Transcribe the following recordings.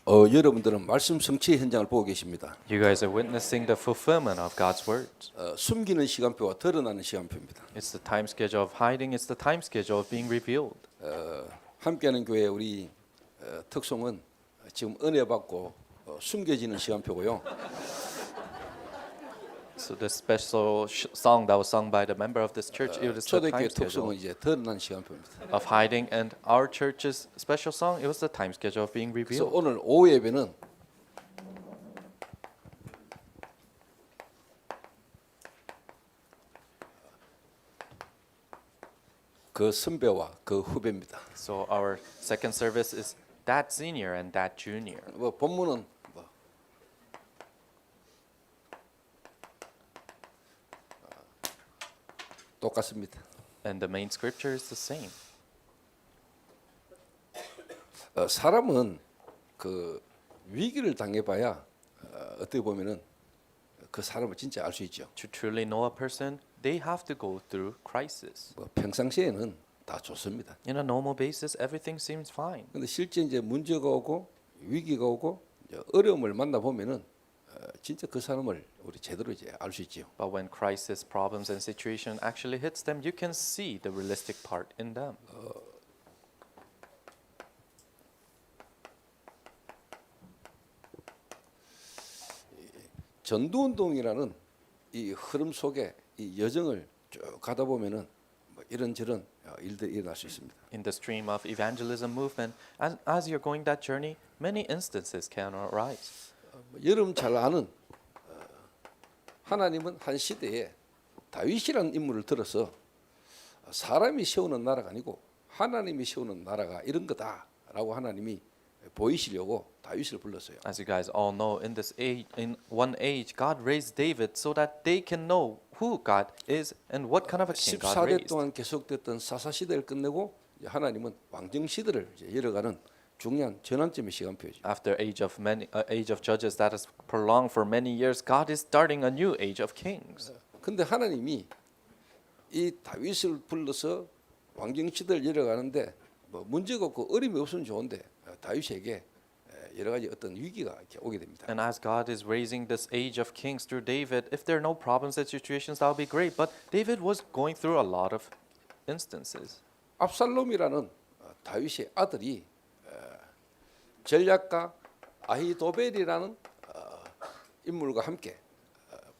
여러분들은 말씀 성취의 현장을 보고 계십니다. You guys are witnessing the fulfillment of God's words. 숨기는 시간표와 드러나는 시간표입니다. It's the time schedule of hiding. It's the time schedule of being revealed. 함께하는 교회 우리 특송은 지금 은혜 받고 숨겨지는 시간표고요. So the special song that was sung by the member of this church, it was the 초대교회 time schedule 특송은 이제 드러난 시간표입니다. of hiding, and our church's special song, it was the time schedule of being 그래서 revealed. 오늘 오후 예배는 그 선배와 그 후배입니다. So our second service is that senior and that junior. 뭐 본문은 똑같습니다. And the main scripture is the same. 사람은 그 위기를 당해봐야 어떻게 보면은 그 사람을 진짜 알 수 있죠. To truly know a person, they have to go through crisis. 뭐 평상시에는 다 좋습니다. In a normal basis, everything seems fine. 근데 실제 이제 문제가 오고 위기가 오고 이제 어려움을 만나 보면은 진짜 그 사람을 우리 제대로 이제 알 수 있지요. But when crisis, problems, and situation actually hits them, you can see the realistic part in them. 전도운동이라는 이 흐름 속에 이 여정을 쭉 가다 보면은 뭐 이런저런 일들이 일어날 수 있습니다. In the stream of evangelism movement, as you're going that journey, many instances can arise. 여러분 잘 아는 하나님은 한 시대에 다윗이라는 인물을 들어서 사람이 세우는 나라가 아니고 하나님이 세우는 나라가 이런 거다라고 하나님이 보이시려고 다윗을 불렀어요. As you guys all know, in this age, in one age, God raised David so that they can know who God is and what kind of a king God 14대 raised. 동안 계속됐던 사사 시대를 끝내고 이제 하나님은 왕정 시대를 이제 열어가는 중요한 전환점의 시간표죠. After age of judges that has prolonged for many years, God is starting a new age of kings. 근데 하나님이 이 다윗을 불러서 왕정 시대를 열어가는데 뭐 문제가 없고 어림이 없으면 좋은데 다윗에게 여러 가지 어떤 위기가 이렇게 오게 됩니다. And as God is raising this age of kings through David, if there are no problems and situations, that will be great. But David was going through a lot of instances. 압살롬이라는 다윗의 아들이 전략가 아히도벨이라는 인물과 함께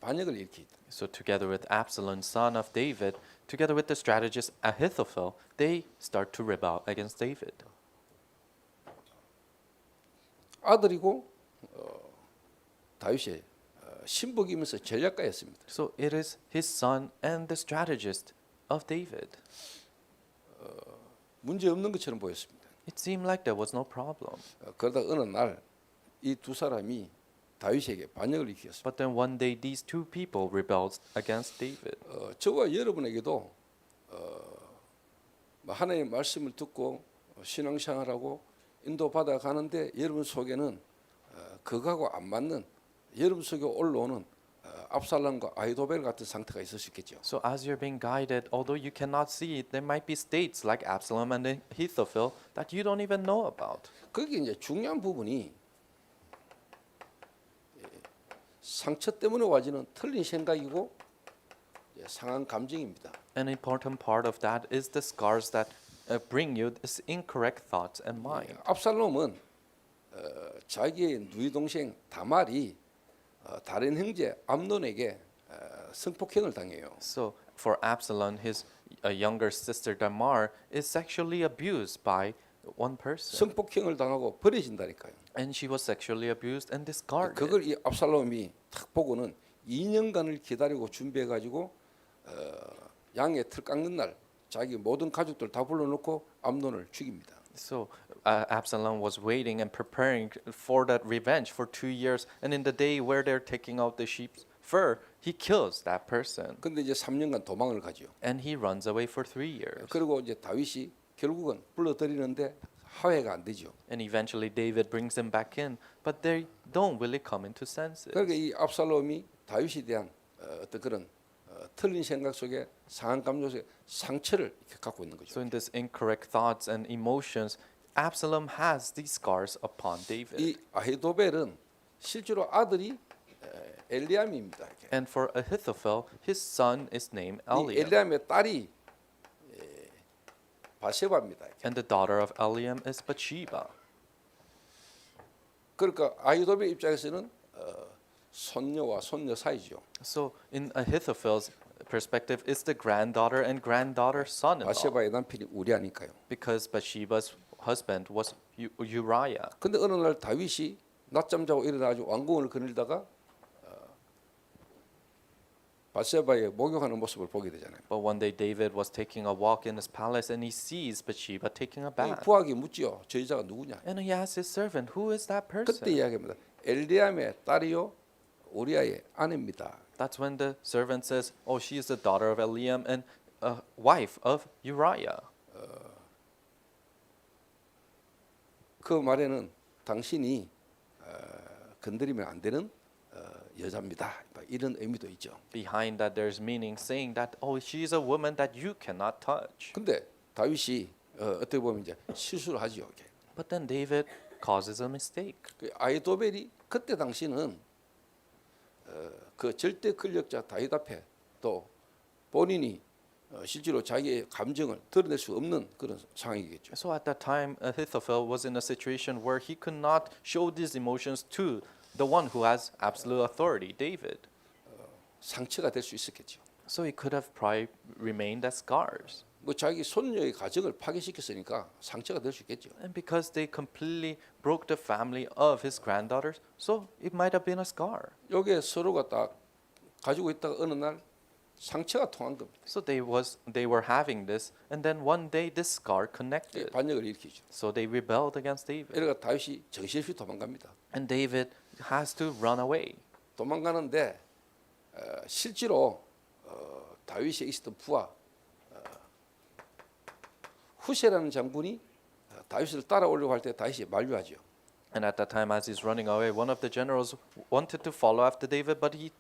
반역을 일으킵니다. So together with Absalom, son of David, together with the strategist Ahithophel, they start to rebel against David. 아들이고 다윗의 신복이면서 전략가였습니다. So it is his son and the strategist of David. 문제 없는 것처럼 보였습니다. It seemed like there was no problem. 그러다 어느 날 이 두 사람이 다윗에게 반역을 일으켰습니다. But then one day these two people rebelled against David. 저와 여러분에게도 하나님의 말씀을 듣고 신앙생활하고 인도받아 가는데 여러분 속에는 그거하고 안 맞는 여러분 속에 올라오는 압살롬과 아히도벨 같은 상태가 있을 수 있겠죠. So as you're being guided, although you cannot see it, there might be states like Absalom and Ahithophel that you don't even know about. 거기 이제 중요한 부분이 상처 때문에 와지는 틀린 생각이고 상한 감정입니다. An important part of that is the scars that bring you this incorrect thoughts and mind. 압살롬은 자기의 누이 동생 다말이 다른 형제 암논에게 성폭행을 당해요. So for Absalom, his younger sister Tamar is sexually abused by one person, 성폭행을 당하고 버려진다니까요. and she was sexually abused and discarded. 그걸 이 압살롬이 탁 보고는 2년간을 기다리고 준비해 가지고 양의 틀 깎는 날 자기 모든 가족들 다 불러놓고 암논을 죽입니다. So Absalom was waiting and preparing for that revenge for 2 years, and in the day where they're taking out the sheep's fur, he kills that person, 근데 이제 3년간 도망을 가죠. and he runs away for 3 years. 그리고 이제 다윗이 결국은 불러들이는데 화해가 안 되죠. And eventually David brings them back in, but they don't really come into senses. 그러니까 이 압살롬이 다윗에 대한 어떤 그런 틀린 생각 속에 상한 감정 속에 상처를 이렇게 갖고 있는 거죠. So in this incorrect thoughts and emotions, Absalom has these scars upon David. 이 아히도벨은 실제로 아들이 엘리암입니다. 이렇게. And for Ahithophel, his son is named 이 Eliam. 엘리암의 딸이 바세바입니다. 이렇게. And the daughter of Eliam is Bathsheba. 그러니까 아히도벨 입장에서는 손녀와 손녀 사이죠. So in Ahithophel's perspective, it's the granddaughter and granddaughter son-in-law. 바세바의 남편이 우리아니까요. Because Bathsheba's husband was Uriah. 근데 어느 날 다윗이 낮잠 자고 일어나가지고 왕궁을 거닐다가 바세바의 목욕하는 모습을 보게 되잖아요. But one day David was taking a walk in his palace and he sees Bathsheba taking a 이 bath. 부하게 묻지요. 저 여자가 누구냐? And he asks his servant, who is that 그때 person? 이야기합니다. 엘리암의 딸이요 우리아의 아내입니다. That's when the servant says, oh, she is the daughter of Eliam and a wife of Uriah. 그 말에는 당신이 건드리면 안 되는 여자입니다. 이런 의미도 있죠. Behind that there's meaning saying that, oh, she is a woman that you cannot touch. 근데 다윗이 어떻게 보면 이제 실수를 하지요. 이렇게. But then David causes a mistake. 그 아히도벨이 그때 당시는 그 절대 권력자 다윗 앞에 또 본인이 실제로 자기의 감정을 드러낼 수 없는 그런 상황이겠죠. So at that time, Ahithophel was in a situation where he could not show these emotions to the one who has absolute authority, David. 상처가 될 수 있었겠죠. So he could have probably remained as scars. 뭐 자기 손녀의 가정을 파괴시켰으니까 상처가 될 수 있겠죠. And because they completely broke the family of his granddaughters, so it might have been a scar. 요게 서로가 딱 가지고 있다가 어느 날 상처가 통한 겁니다. So they were having this, and then one day this scar 예, connected. 반역을 일으키죠. So they rebelled against David. 이래가 다윗이 정신없이 도망갑니다. And David has to run away. 도망가는데 실제로 다윗이 있었던 부하 후세라는 장군이 다윗을 따라오려고 할 때 다윗이 만류하죠. And at that time, as he's running away, one of the generals wanted to follow after David, but he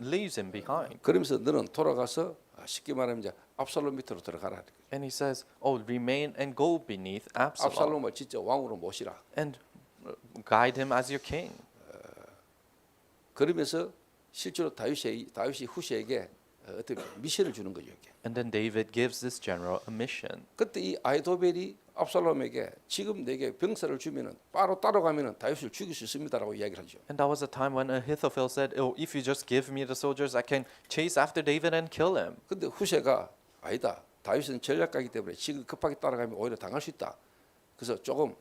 leaves him behind. 그러면서 너는 돌아가서 쉽게 말하면 이제 압살롬 밑으로 들어가라. And he says, "Oh, remain and go beneath Absalom, 압살롬을 진짜 왕으로 모시라. and guide him as your king." 그러면서 실제로 다윗이 후세에게 어떻게 미션을 주는 거죠. 이게. And then David gives this general a mission. 그때 이 아히도벨이 압살롬에게 지금 내게 병사를 주면은 바로 따라가면은 다윗을 죽일 수 있습니다라고 이야기를 하죠. And that was the time when Ahithophel said, "Oh, if you just give me the soldiers, I can chase after David and kill him." 근데 후세가 아니다. 다윗은 전략가이기 때문에 지금 급하게 따라가면 오히려 당할 수 있다. 그래서 조금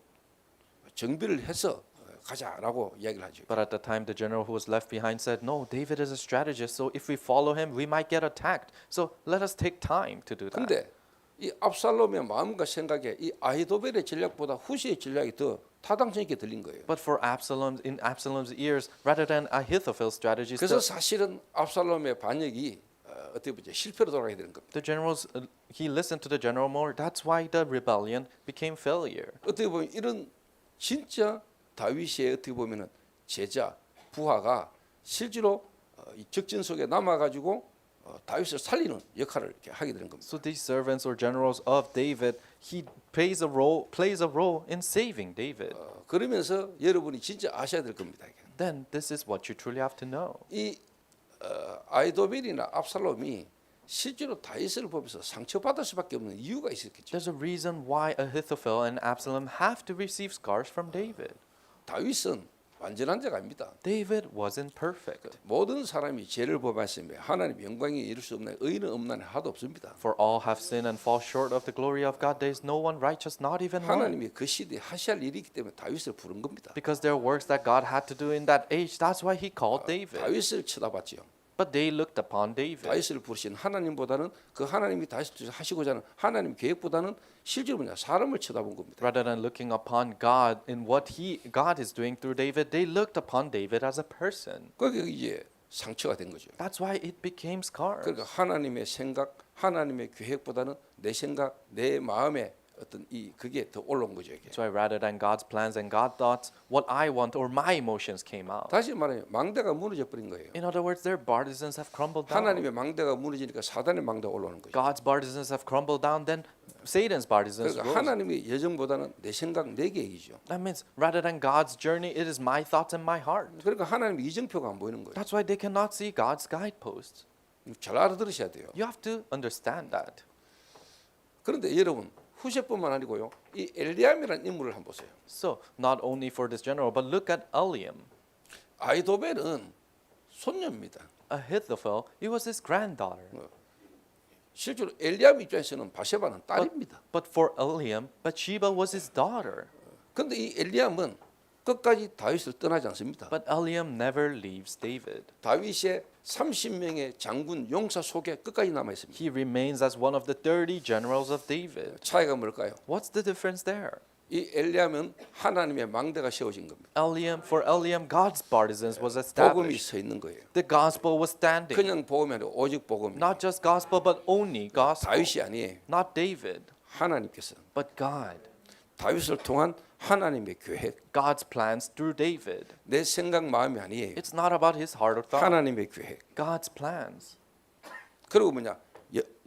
정비를 해서 가자라고 이야기를 하죠. But at the time, the general who was left behind said, "No, David is a strategist. So if we follow him, we might get attacked. So let us take time to do that." 근데 이 압살롬의 마음과 생각에 이 아히도벨의 전략보다 후세의 전략이 더 타당성 있게 들린 거예요. But for in Absalom's ears, rather than Ahithophel's strategies, 그래서 사실은 압살롬의 반역이 어떻게 보죠? 실패로 돌아가게 되는 겁니다. the generals he listened to the general more. That's why the rebellion became failure. 어떻게 보면 이런 진짜 다윗의 어떻게 보면은 제자 부하가 실제로 이 적진 속에 남아 가지고 다윗을 살리는 역할을 이렇게 하게 되는 겁니다. So these servants or generals of David, he plays a role in saving David. 그러면서 여러분이 진짜 아셔야 될 겁니다. 이게. Then this is what you truly have to know. 이 아히도벨이나 압살롬이 실제로 다윗을 보면서 상처받을 수밖에 없는 이유가 있었겠죠. There's a reason why Ahithophel and Absalom have to receive scars from David. 다윗은 완전한 자가 아닙니다. David wasn't perfect. 모든 사람이 죄를 범하시며 하나님 영광에 이를 수 없는 의는 없나니 하도 없습니다. For all have sinned and fall short of the glory of God. There is no one righteous, not even one. 하나님이 그 시대에 하셔야 할 일이기 때문에 다윗을 부른 겁니다. Because there are works that God had to do in that age. That's why he called David. 다윗을 쳐다봤지요. But they looked upon David. 다윗을 부르신 하나님보다는 그 하나님이 다윗을 하시고자 하는 하나님 계획보다는 실제로 뭐냐 사람을 쳐다본 겁니다. Rather than looking upon God in what God is doing through David, they looked upon David as a person. 그게 이제 상처가 된 거죠. That's why it became scars. 그러니까 하나님의 생각, 하나님의 계획보다는 내 생각, 내 마음에 어떤 그게 더 올라온 거죠. 이게. That's why rather than God's plans and God's thoughts, what I want or my emotions came out. 다시 말하면 망대가 무너져 버린 거예요. In other words, their partisans have crumbled down. 하나님의 망대가 무너지니까 사단의 망대가 올라오는 거죠. God's partisans have crumbled down, then Satan's partisans 그러니까 rose. 하나님의 예정보다는 내 생각, 내 계획이죠. That means rather than God's journey, it is my thoughts and my heart. 그러니까 하나님의 이정표가 안 보이는 거예요. That's why they cannot see God's guideposts. 잘 알아들으셔야 돼요. You have to understand that. 그런데 여러분 후세뿐만 아니고요. 이 엘리암이라는 인물을 한번 보세요. So not only for this general, but look at Eliam. 아이도벨은 손녀입니다. Ahithophel, it was his granddaughter. 실제로 엘리암 입장에서는 바세바는 딸입니다. But for Eliam, Bathsheba was his daughter. 그런데 이 엘리암은 끝까지 다윗을 떠나지 않습니다. But Eliam never leaves David. 다윗의 30명의 장군 용사 속에 끝까지 남아 있습니다. He remains as one of the 30 generals of David. 차이가 뭘까요? What's the difference there? 이 엘리암은 하나님의 망대가 세워진 겁니다. For Eliam, God's partisans was 복음이 established. 서 있는 거예요. The gospel was standing. 그냥 복음이 아니라 오직 복음입니다. Not just gospel, but only gospel. 다윗이 아니에요. Not David, 하나님께서 but God. 다윗을 통한 하나님의 계획, God's plans through David. 내 생각 마음이 아니에요. It's not about his heart or thought. 하나님의 계획. God's plans. 그리고 뭐냐?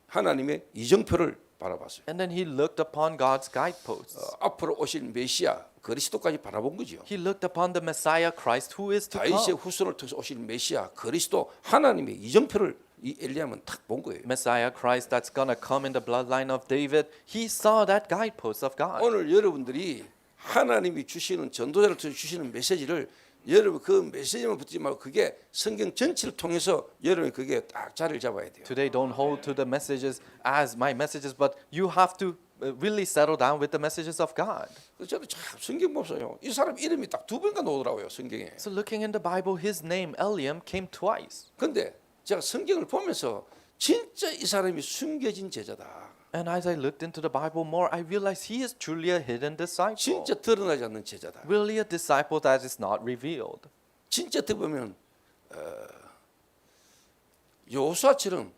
하나님의 이정표를 바라봤어요. And then he looked upon God's guideposts. 앞으로 오실 메시아 그리스도까지 바라본 거죠. He looked upon the Messiah Christ who is to 다윗의 come. 후손을 통해서 오실 메시아 그리스도 하나님의 이정표를 이 엘리암은 딱 본 거예요. Messiah Christ that's gonna come in the bloodline of David. He saw that guidepost of God. 오늘 여러분들이 하나님이 주시는 전도자를 통해 주시는 메시지를 여러분 그 메시지만 붙지 말고 그게 성경 전체를 통해서 여러분이 그게 딱 자리를 잡아야 돼요. Today, don't hold to the messages as my messages, but you have to really settle down with the messages of God. 그래서 저도 참 성경 보세요. 이 사람 이름이 딱 두 번가 나오더라고요 성경에. So looking in the Bible, his name Eliam came twice. 근데 제가 성경을 보면서 진짜 이 사람이 숨겨진 제자다. And as I looked into the Bible more, I realized he is truly a hidden disciple. 진짜 드러나지 않는 제자다. Really a disciple that is not revealed. 진짜 어떻게 보면 여호수아처럼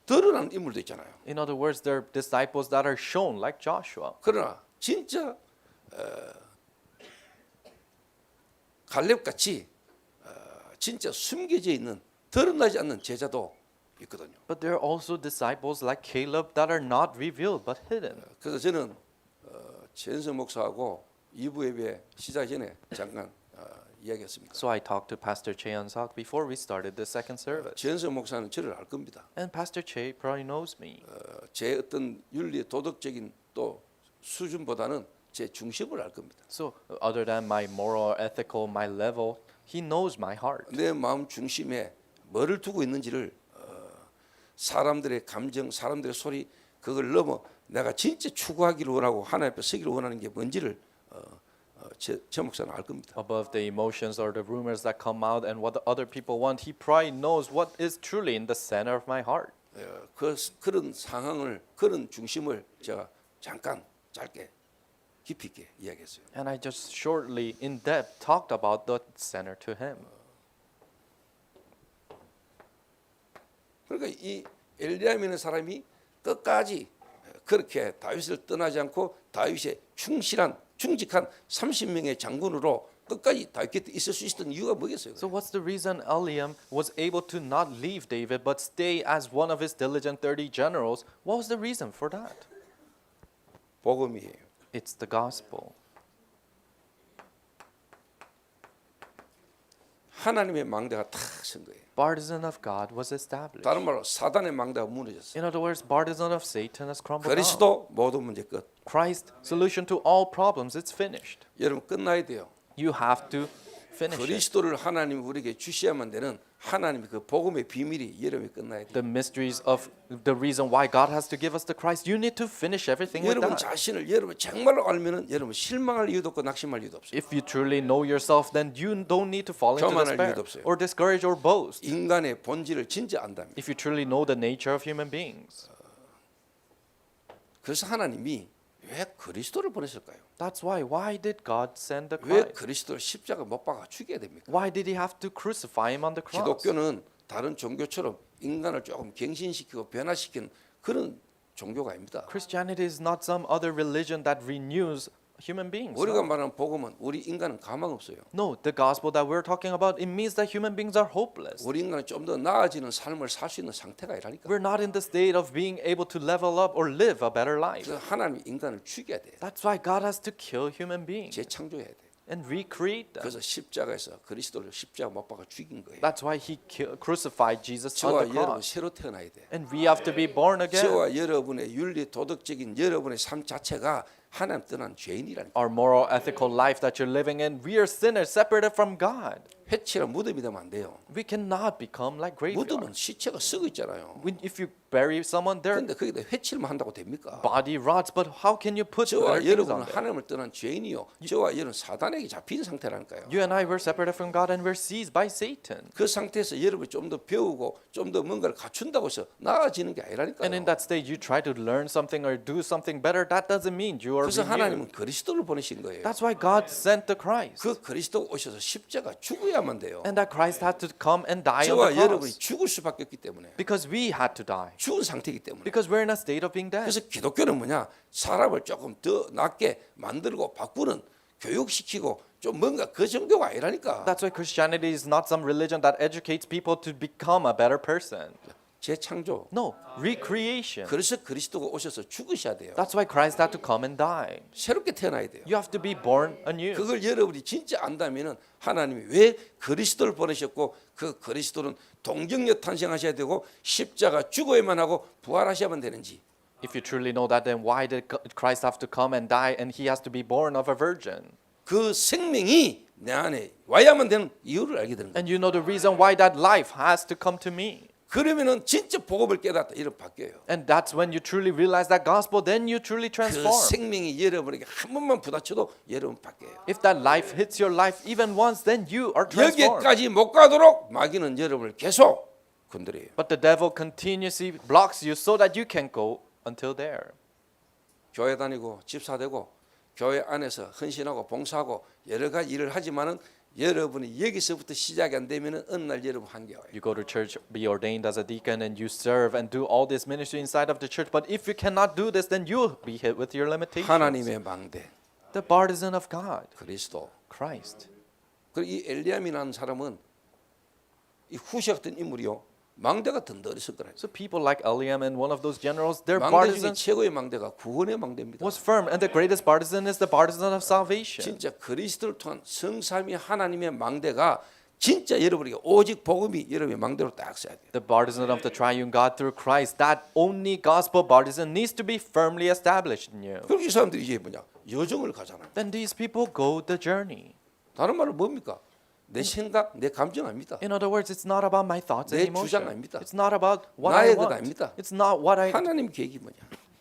드러나는 인물도 있잖아요. In other words, they're disciples that are shown like Joshua. 그러나 진짜 갈렙같이 진짜 숨겨져 있는 드러나지 않는 제자도 있거든요. But there are also disciples like Caleb that are not revealed but hidden. 그래서 저는 최은성 목사하고 2부 예배 시작 전에 잠깐 이야기했습니다. So I talked to Pastor Che Eun-seok before we started the second service. 최은성 목사는 저를 알 겁니다. And Pastor Che probably knows me. 제 어떤 윤리 도덕적인 또 수준보다는 제 중심을 알 겁니다. So other than my moral, ethical, my level, he knows my heart. 내 마음 중심에 뭐를 두고 있는지를 사람들의 감정, 사람들의 소리 그걸 넘어 내가 진짜 추구하기를 원하고 하나님 앞에 서기를 원하는 게 뭔지를 제 목사는 알 겁니다. Above the emotions or the rumors that come out and what the other people want, he probably knows what is truly in the center of my heart. 그런 상황을 그런 중심을 제가 잠깐 짧게 깊이 있게 이야기했어요. And I just shortly, in depth, talked about the center to him. 그러니까 이 엘리암이라는 사람이 끝까지 그렇게 다윗을 떠나지 않고 다윗의 충직한 30명의 장군으로 끝까지 다윗 곁에 있을 수 있었던 이유가 뭐겠어요? So what's the reason Eliam was able to not leave David but stay as one of his diligent 30 generals? What was the reason for that? 복음이에요. It's the gospel. 하나님의 망대가 탁 선 거예요. Partisan of God was established. 다른 말로 사단의 망대가 무너졌어요. In other words, partisan of Satan has crumbled down. 그리스도 모든 문제 끝. Christ, solution to all problems, it's finished. 여러분 끝나야 돼요. You have to finish it. 그리스도를 하나님이 우리에게 주셔야만 되는 하나님의 그 복음의 비밀이 여러분이 끝나야 돼요. The mysteries of the reason why God has to give us the Christ, you need to finish everything with 여러분 that. 자신을 여러분 정말로 알면은 여러분 실망할 이유도 없고 낙심할 이유도 없어요. If you truly know yourself, then you don't need to fall into 교만할 despair 이유도 없어요. or discourage or boast. 인간의 본질을 진짜 안답니다. If you truly know the nature of human beings. 그래서 하나님이 왜 그리스도를 보내실까요? That's why did God send the 왜 Christ? 그리스도를 십자가 못 박아 죽여야 됩니까? Why did he have to crucify him on the cross? 기독교는 다른 종교처럼 인간을 조금 갱신시키고 변화시키는 그런 종교가 아닙니다. Christianity is not some other religion that renews human beings. 우리가 No. 말하는 복음은 우리 인간은 가망 없어요. No, the gospel that we're talking about, it means that human beings are hopeless. 우리 인간은 좀 더 나아지는 삶을 살 수 있는 상태가 아니라니까. We're not in the state of being able to level up or live a better life. 그래서 하나님이 인간을 죽여야 돼. That's why God has to kill human beings 재창조해야 돼. and recreate them. 그래서 십자가에서 그리스도를 십자가 못 박아 죽인 거예요. That's why he crucified Jesus on 저와 the 여러분 cross. 새로 태어나야 돼. And we have to be born again. 저와 여러분의 윤리 도덕적인 여러분의 삶 자체가 하나님 떠난 죄인이라니까. Our moral, ethical life that you're living in, we are sinners separated from God. 회치랑 무덤이 되면 안 돼요. We cannot become like graveyard. 무덤은 시체가 썩어 있잖아요. If you bury someone, their 그런데 거기다 회치를만 한다고 됩니까? body rots, but how can you put 저와 other things 여러분은 on there? 하나님을 떠난 죄인이요. 저와 여러분 사단에게 잡힌 상태라니까요. You and I were separated from God and we're seized by Satan. 그 상태에서 여러분이 좀 더 배우고 좀 더 뭔가를 갖춘다고 해서 나아지는 게 아니라니까요. And in that stage, you try to learn something or do something better. That doesn't mean you are 그래서 renewed. 하나님은 그리스도를 보내신 거예요. That's why God sent the Christ. 그 그리스도 오셔서 십자가 죽어야만 돼요. And that Christ had to come and die on 저와 the 여러분이 cross. 죽을 수밖에 없기 때문에 Because we had to die. 죽은 상태이기 때문에. Because we're in a state of being dead. 그래서 기독교는 뭐냐? 사람을 조금 더 낫게 만들고 바꾸는 교육시키고 좀 뭔가 그 정도가 아니라니까. That's why Christianity is not some religion that educates people to become a better person. 재창조. No, recreation. 그래서 그리스도가 오셔서 죽으셔야 돼요. That's why Christ had to come and die. 새롭게 태어나야 돼요. You have to be born anew. 그걸 여러분이 진짜 안다면은 하나님이 왜 그리스도를 보내셨고 그 그리스도는 동정녀 탄생하셔야 되고 십자가 죽어야만 하고 부활하셔야만 되는지. If you truly know that, then why did Christ have to come and die and he has to be born of a virgin? 그 생명이 내 안에 와야만 되는 이유를 알게 되는 거예요. And you know the reason why that life has to come to me. 그러면은 진짜 복음을 깨닫다 이런 바뀌어요. And that's when you truly realize that gospel, then you truly 그 transform. 생명이 여러분에게 한 번만 부딪혀도 여러분 바뀌어요. If that life hits your life even once, then you are transformed. 여기까지 못 가도록 마귀는 여러분을 계속 건드려요. But the devil continuously blocks you so that you can't go until there. 교회 다니고 집사 되고 교회 안에서 헌신하고 봉사하고 여러 가지 일을 하지만은 여러분이 여기서부터 시작이 안 되면은 어느 날 여러분 한계와요. You go to church, be ordained as a deacon, and you serve and do all this ministry inside of the church. But if you cannot do this, then you'll be hit with your limitations. 하나님의 망대 The partisan of God, 그리스도. Christ. 그리고 이 엘리야미라는 사람은 이 후시 같은 인물이요. 망대가 든든했을 거라요. So people like Eliam and one of those generals, their 망대 중에 partisans 최고의 망대가 구원의 망대입니다. was firm, and the greatest partisan is the partisan of salvation. 진짜 그리스도를 통한 성삼위 하나님의 망대가 진짜 여러분에게 오직 복음이 여러분의 망대로 딱 서야 돼요. The partisan of the triune God through Christ, that only gospel partisan needs to be firmly established in you. 그리고 이 사람들이 이제 뭐냐? 여정을 가잖아요. Then these people go the journey. 다른 말로 뭡니까? 내 생각, 내 감정 아닙니다. In other words, it's not about my thoughts and 내 주장 emotions. 아닙니다. It's not about what I 나의 것 want. 아닙니다. It's not what I. 하나님 계획이 뭐냐?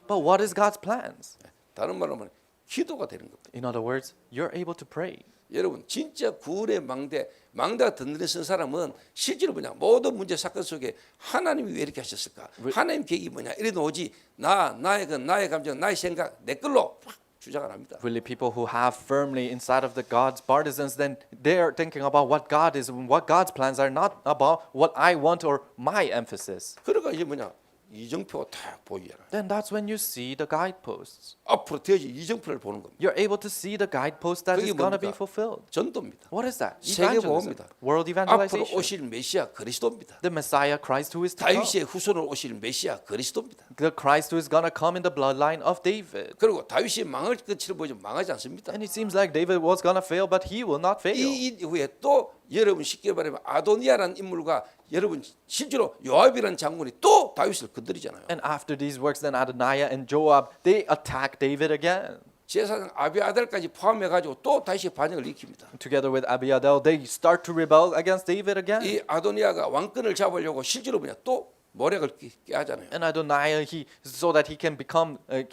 But what is God's plans? 다른 말로 하면 기도가 되는 겁니다. In other words, you're able to pray. 여러분 진짜 구원의 망대가 든든히 쓴 사람은 실제로 뭐냐? 모든 문제 사건 속에 하나님이 왜 이렇게 하셨을까? 하나님 계획이 뭐냐? 이래도 오지 나의 감정, 나의 생각 내 걸로 확 주장을 합니다. Really, people who have firmly inside of the God's partisans, then they are thinking about what God is, what God's plans are, not about what I want or my emphasis. 그러니까 이제 뭐냐? 이정표가 딱 보이잖아. Then that's when you see the guideposts. 앞으로 되어지 이정표를 보는 겁니다. You're able to see the guidepost that 그게 is going to be 뭡니까? fulfilled. 전도입니다. What is that? 세계 Evangelism. 보호입니다. World 앞으로 evangelization. 오실 메시아 그리스도입니다. The Messiah Christ who is to come. 다윗의 후손으로 오실 메시아 그리스도입니다. The Christ who is going to come in the bloodline of David. 그리고 다윗이 망할 끝을 보이지만 망하지 않습니다. And it seems like David was going to fail, but he will not fail. 이 이후에 또 여러분 쉽게 말하면 아도니아라는 인물과 여러분 실제로 요압이라는 장군이 또 다윗을 건드리잖아요. And after these works, then Adoniah and Joab, they attack David again. 제사장 아비아달까지 포함해가지고 또 다시 반역을 일으킵니다. Together with Abiathar, they start to rebel against David again. 이 아도니아가 왕권을 잡으려고 실제로 뭐냐 또 모략을 깨하잖아요. And Adoniah, so that he can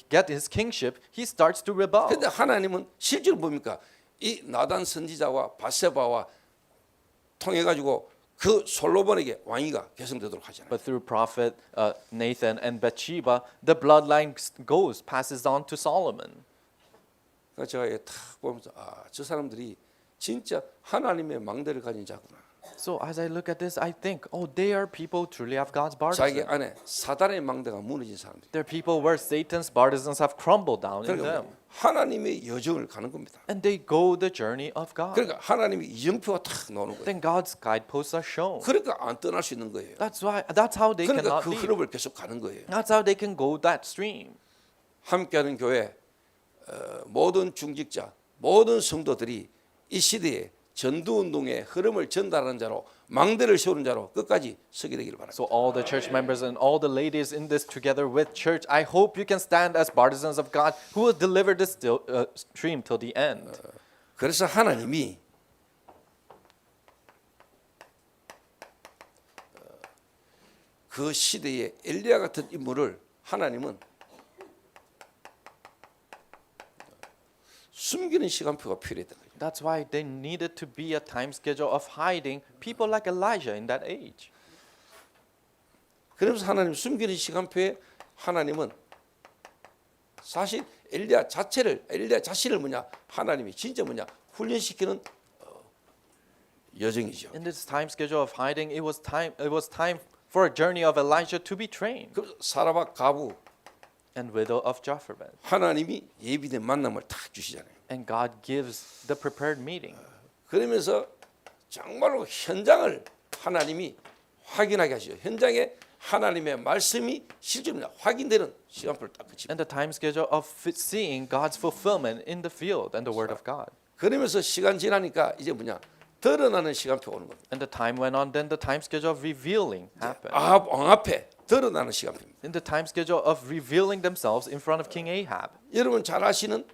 get his kingship, he starts to rebel. 그런데 하나님은 실제로 뭡니까? 이 나단 선지자와 바세바와 통해 가지고 그 솔로몬에게 왕위가 계승되도록 하잖아요. But through prophet Nathan and Bathsheba, the bloodline passes on to Solomon. 그래서 제가 탁 보면서 저 사람들이 진짜 하나님의 망대를 가진 자구나. So as I look at this, I think, oh, they are people who truly have God's 자기 partisans. 안에 사단의 망대가 무너진 사람들. They're people where Satan's partisans have crumbled down in 그러니까 them. 하나님의 여정을 가는 겁니다. And they go the journey of God. 그러니까 하나님의 이정표가 탁 나오는 거예요. Then God's guideposts are shown. 그러니까 안 떠날 수 있는 거예요. That's how they 그러니까 cannot 그 leave. 흐름을 계속 가는 거예요. That's how they can go that stream. 함께하는 교회 모든 중직자, 모든 성도들이 이 시대에 전도운동의 흐름을 전달하는 자로 망대를 세우는 자로 끝까지 서게 되기를 바랍니다. So all the church members and all the ladies in this together with church, I hope you can stand as partisans of God who will deliver this stream till the end. 그래서 하나님이 그 시대에 엘리야 같은 인물을 하나님은 숨기는 시간표가 필요했던 거예요. That's why there needed to be a time schedule of hiding people like Elijah in that age. 그러면서 하나님 숨기는 시간표에 하나님은 사실 엘리야 자신을 뭐냐 하나님이 진짜 뭐냐 훈련시키는 여정이죠. In this time schedule of hiding, it was time for a journey of Elijah to be trained. 그 사라밧 가부 And widow of Jochebed. 하나님이 예비된 만남을 딱 주시잖아요. And God gives the prepared meeting. 그러면서 정말로 현장을 하나님이 확인하게 하시죠. 현장에 하나님의 말씀이 실제로 확인되는 시간표를 딱 그치. And the time schedule of seeing God's fulfillment in the field and the word of God. 그러면서 시간 지나니까 이제 뭐냐 드러나는 시간표가 오는 겁니다. And the time went on, then the time schedule of revealing happened. 아합 왕 앞에 드러나는 시간표입니다. In the time schedule of revealing themselves in front of King Ahab. 여러분 잘 아시는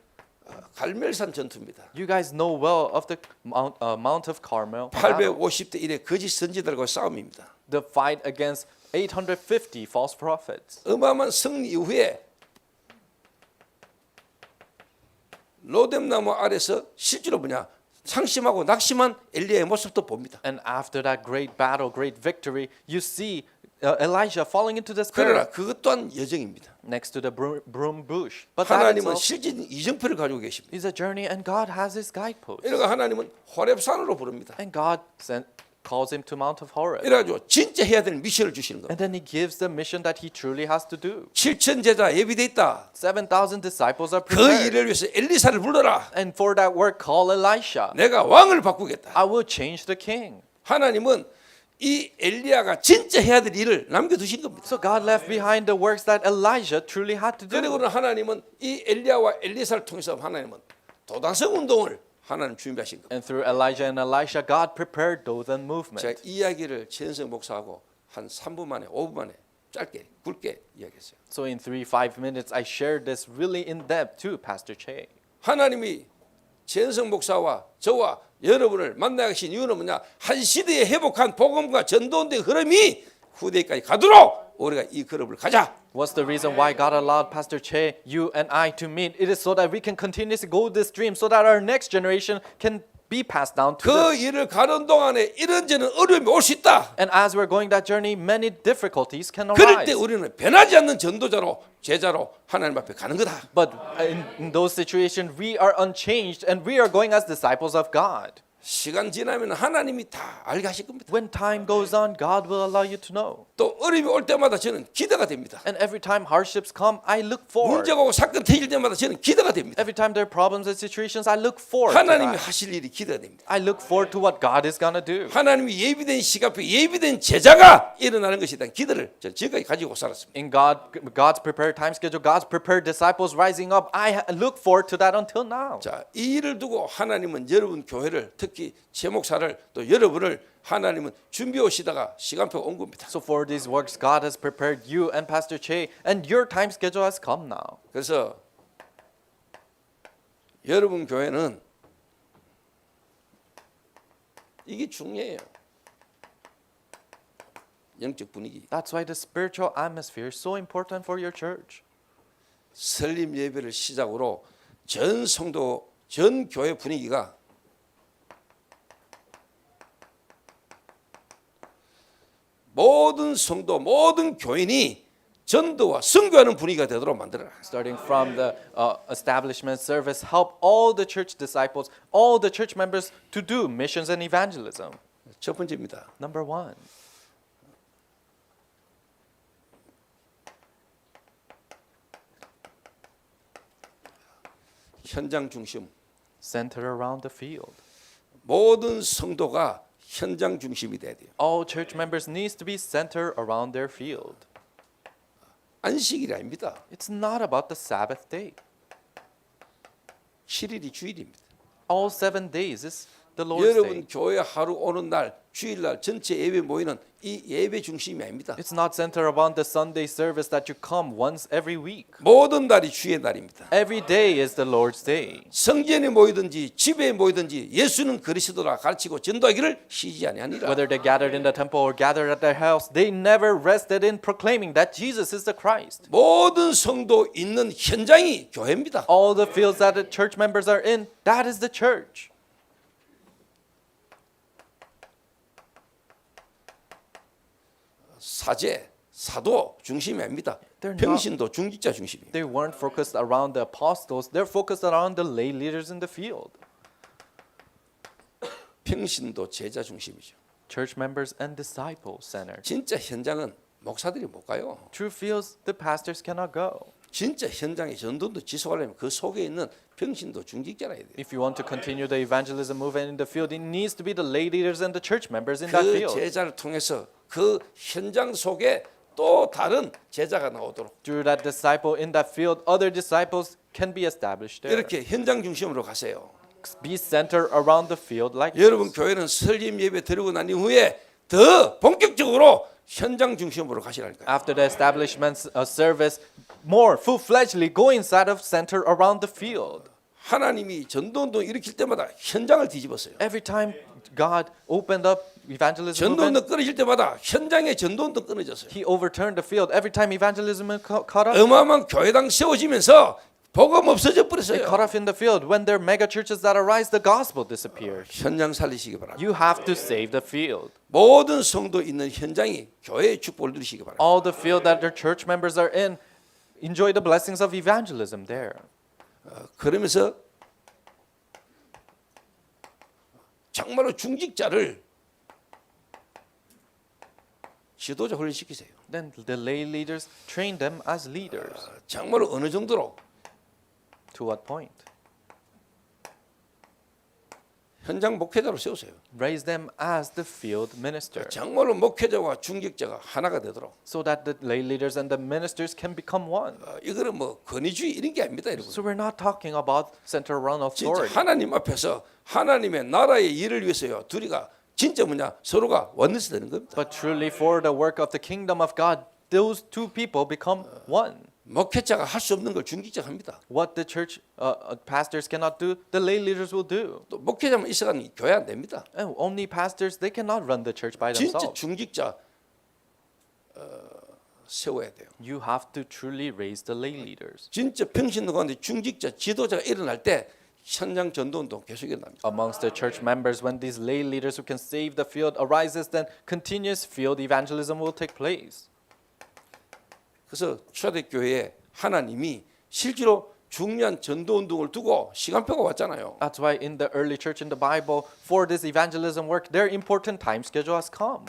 갈멜산 전투입니다. You guys know well of the Mount of Carmel. battle. 850대 1의 거짓 선지자들과 싸움입니다. The fight against 850 false prophets. 어마어마한 승리 이후에 로뎀나무 아래서 실제로 뭐냐 상심하고 낙심한 엘리야의 모습도 봅니다. And after that great battle, great victory, you see Elijah falling into despair 그러나 그것 또한 여정입니다. next to the broom bush. But that 하나님은 itself 실질적인 이정표를 가지고 계십니다. is a journey, and God has His guideposts. 이러가 하나님은 호렙산으로 부릅니다. And God calls him to Mount of Horeb. 이래가지고 진짜 해야 될 미션을 주시는 겁니다. And then He gives the mission that He truly has to do. 7천 제자 예비돼 있다. 7,000 disciples are 그 prepared. 일을 위해서 엘리사를 불러라. And for that work, call Elisha. 내가 왕을 바꾸겠다. I will change the king. 하나님은 이 엘리야가 진짜 해야 될 일을 남겨두신 겁니다. So God left behind the works that Elijah truly had to do. 그리고는 하나님은 이 엘리야와 엘리사를 통해서 하나님은 도당성 운동을 하나님 준비하신 겁니다. And through Elijah and Elisha, God prepared Dothan movement. 제가 이야기를 최현성 목사하고 한 3분 만에 5분 만에 짧게 굵게 이야기했어요. So in 3-5 minutes, I shared this really in depth to Pastor Che. 하나님이 최현성 목사와 저와 여러분을 만나신 이유는 뭐냐? 한 시대에 회복한 복음과 전도운동의 흐름이 후대까지 가도록 우리가 이 그룹을 가자. What's the reason why God allowed Pastor Che, you and I to meet? It is so that we can continuously go this stream, so that our next generation can be passed down to 그 them. 일을 가는 동안에 이런저런 어려움이 올 수 있다. And as we're going that journey, many difficulties can 그럴 때 arise. 우리는 변하지 않는 전도자로 제자로 하나님 앞에 가는 거다. But in those situations, we are unchanged and we are going as disciples of God. 시간 지나면 하나님이 다 알게 하실 겁니다. When time goes on, God will allow you to know. 또 어려움이 올 때마다 저는 기대가 됩니다. And every time hardships come, I look forward. 문제가 오고 사건 터질 때마다 저는 기대가 됩니다. Every time there are problems and situations, I look forward to 하나님이 that. 하실 일이 기대가 됩니다. I look forward to what God is going to do. 하나님이 예비된 시간표, 예비된 제자가 일어나는 것에 대한 기대를 저는 지금까지 가지고 살았습니다. In God's prepared time schedule, God's prepared disciples rising up, I look forward to that until now. 자, 이 일을 두고 하나님은 여러분 교회를 특히 제 목사를 또 여러분을 하나님은 준비해 오시다가 시간표가 온 겁니다. So for these works, God has prepared you and Pastor Che, and your time schedule has come now. 그래서 여러분 교회는 이게 중요해요. 영적 분위기. That's why the spiritual atmosphere is so important for your church. 설립 예배를 시작으로 전 성도, 전 교회 분위기가 모든 성도, 모든 교인이 전도와 선교하는 분위기가 되도록 만들어라. Starting from the establishment service, help all the church disciples, all the church members to do missions and evangelism. 첫 번째입니다. Number one, 현장 중심. center around the field. 모든 성도가 현장 중심이 돼야 돼요. All church members needs to be centered around their field. 안식일이 아닙니다. It's not about the Sabbath day. 7일이 주일입니다. All 7 days is the Lord's day. 여러분 교회 하루 오는 날, 주일날 전체 예배 모이는 이 예배 중심이 아닙니다. It's not centered around the Sunday service that you come once every week. 모든 날이 주의 날입니다. Every day is the Lord's day. 성전에 모이든지 집에 모이든지 예수는 그리스도라 가르치고 전도하기를 쉬지 아니하니라. Whether they gathered in the temple or gathered at their house, they never rested in proclaiming that Jesus is the Christ. 모든 성도 있는 현장이 교회입니다. All the fields that the church members are in, that is the church. 사제, 사도 중심이 아닙니다. They're not- 평신도 중직자 중심이에요. They weren't focused around the apostles, they're focused around the lay leaders in the field. 평신도 제자 중심이죠. Church members and disciples centered. 진짜 현장은 목사들이 못 가요. True fields, the pastors cannot go. 진짜 현장의 전도도 지속하려면 그 속에 있는 평신도 중직자라 해야 돼요. If you want to continue the evangelism movement in the field, it needs to be the lay leaders and the church members in that 그 field. 제자를 통해서 그 현장 속에 또 다른 제자가 나오도록 Through that disciple in that field, other disciples can be established there. 이렇게 현장 중심으로 가세요. Be centered around the field like 여러분 this. 교회는 설립 예배 드리고 난 이후에 더 본격적으로 현장 중심으로 가시라니까요. After the establishment service, more full-fledgedly go inside of center around the field. 하나님이 전도운동 일으킬 때마다 현장을 뒤집었어요. Every time God opened up evangelism movement, 전도운동 끊어질 때마다 현장의 전도운동 끊어졌어요. He overturned the field. Every time evangelism caught up, 어마어마한 교회당 세워지면서 복음 없어져 it 버렸어요. caught up in the field. When there are mega churches that arise, the gospel disappears. 현장 살리시기 바랍니다. You have to save the field. 모든 성도 있는 현장이 교회의 축복을 누리시기 바랍니다. All the field that their church members are in, enjoy the blessings of evangelism there. 그러면서 정말로 중직자를 지도자 훈련시키세요. Then the lay leaders train them as leaders. 정말로 어느 정도로 To what point? 현장 목회자로 세우세요. Raise them as the field minister, 정말로 목회자와 중직자가 하나가 되도록. so that the lay leaders and the ministers can become one. 이거는 뭐 권위주의 이런 게 아닙니다, 여러분. So we're not talking about center around 진짜 authority. 하나님 앞에서 하나님의 나라의 일을 위해서요. 둘이가 진짜 서로가 원내스 되는 겁니다. But truly for the work of the kingdom of God, those two people become one. 목회자가 할 수 없는 걸 중직자가 합니다. What the church pastors cannot do, the lay leaders will do. 또 목회자만 있어가는 교회 안 됩니다. And only pastors, they cannot run the church by 진짜 themselves. 중직자 세워야 돼요. You have to truly raise the lay leaders. 진짜 평신도 가운데 중직자 지도자가 일어날 때 현장 전도운동 계속 일어납니다. Amongst the church members, when these lay leaders who can save the field arises, then continuous field evangelism will take place. 그래서 초대교회에 하나님이 실제로 중요한 전도운동을 두고 시간표가 왔잖아요. That's why in the early church in the Bible, for this evangelism work, their important time schedule has come.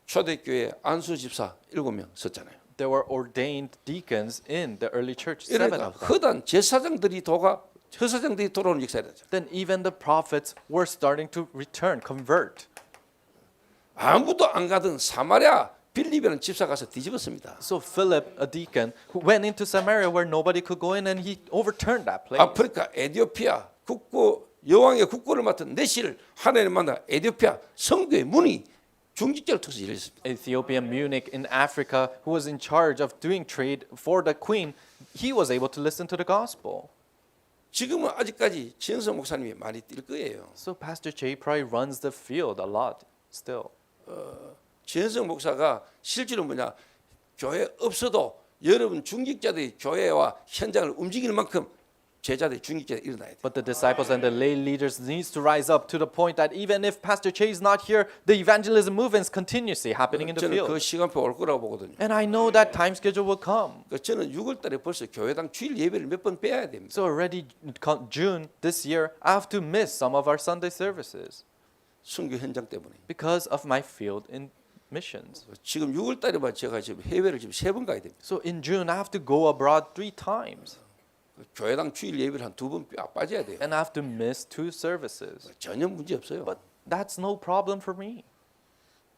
초대교회 안수 집사 7명 섰잖아요. There were ordained deacons in the early church, 7 이러니까 of them. 허단 제사장들이 제사장들이 돌아오는 역사라죠. Then even the prophets were starting to return, convert. 아무도 안 가던 사마리아 빌립이라는 집사 가서 뒤집었습니다. So Philip, a deacon, who went into Samaria where nobody could go in, and he overturned that place. 아프리카 에티오피아 국고 여왕의 국고를 맡은 내시를 하나님 만나 에티오피아 성교의 문이 중직자를 통해서 열렸습니다. Ethiopian Munich in Africa, who was in charge of doing trade for the queen, he was able to listen to the gospel. 지금은 아직까지 지현석 목사님이 많이 뛸 거예요. So Pastor Jay probably runs the field a lot still. 지현석 목사가 실제로 교회 없어도 여러분 중직자들이 교회와 현장을 움직이는 만큼 제자들 중직자들이 일어나야 돼. But the disciples and the lay leaders needs to rise up to the point that even if Pastor Che is not here, the evangelism movement is continuously happening in the 저는 그 field. 시간표 올 거라고 보거든요. And I know that time schedule will come. 저는 6월달에 벌써 교회당 주일 예배를 몇 번 빼야 됩니다. So already June this year, I have to miss some of our Sunday services 선교 현장 때문에. because of my field in missions. 지금 6월달에만 제가 지금 해외를 지금 3번 가야 됩니다. So in June, I have to go abroad 3 times. 교회당 주일 예배를 한 2번 빠져야 돼요. And I have to miss 2 services. 전혀 문제 없어요. But that's no problem for me.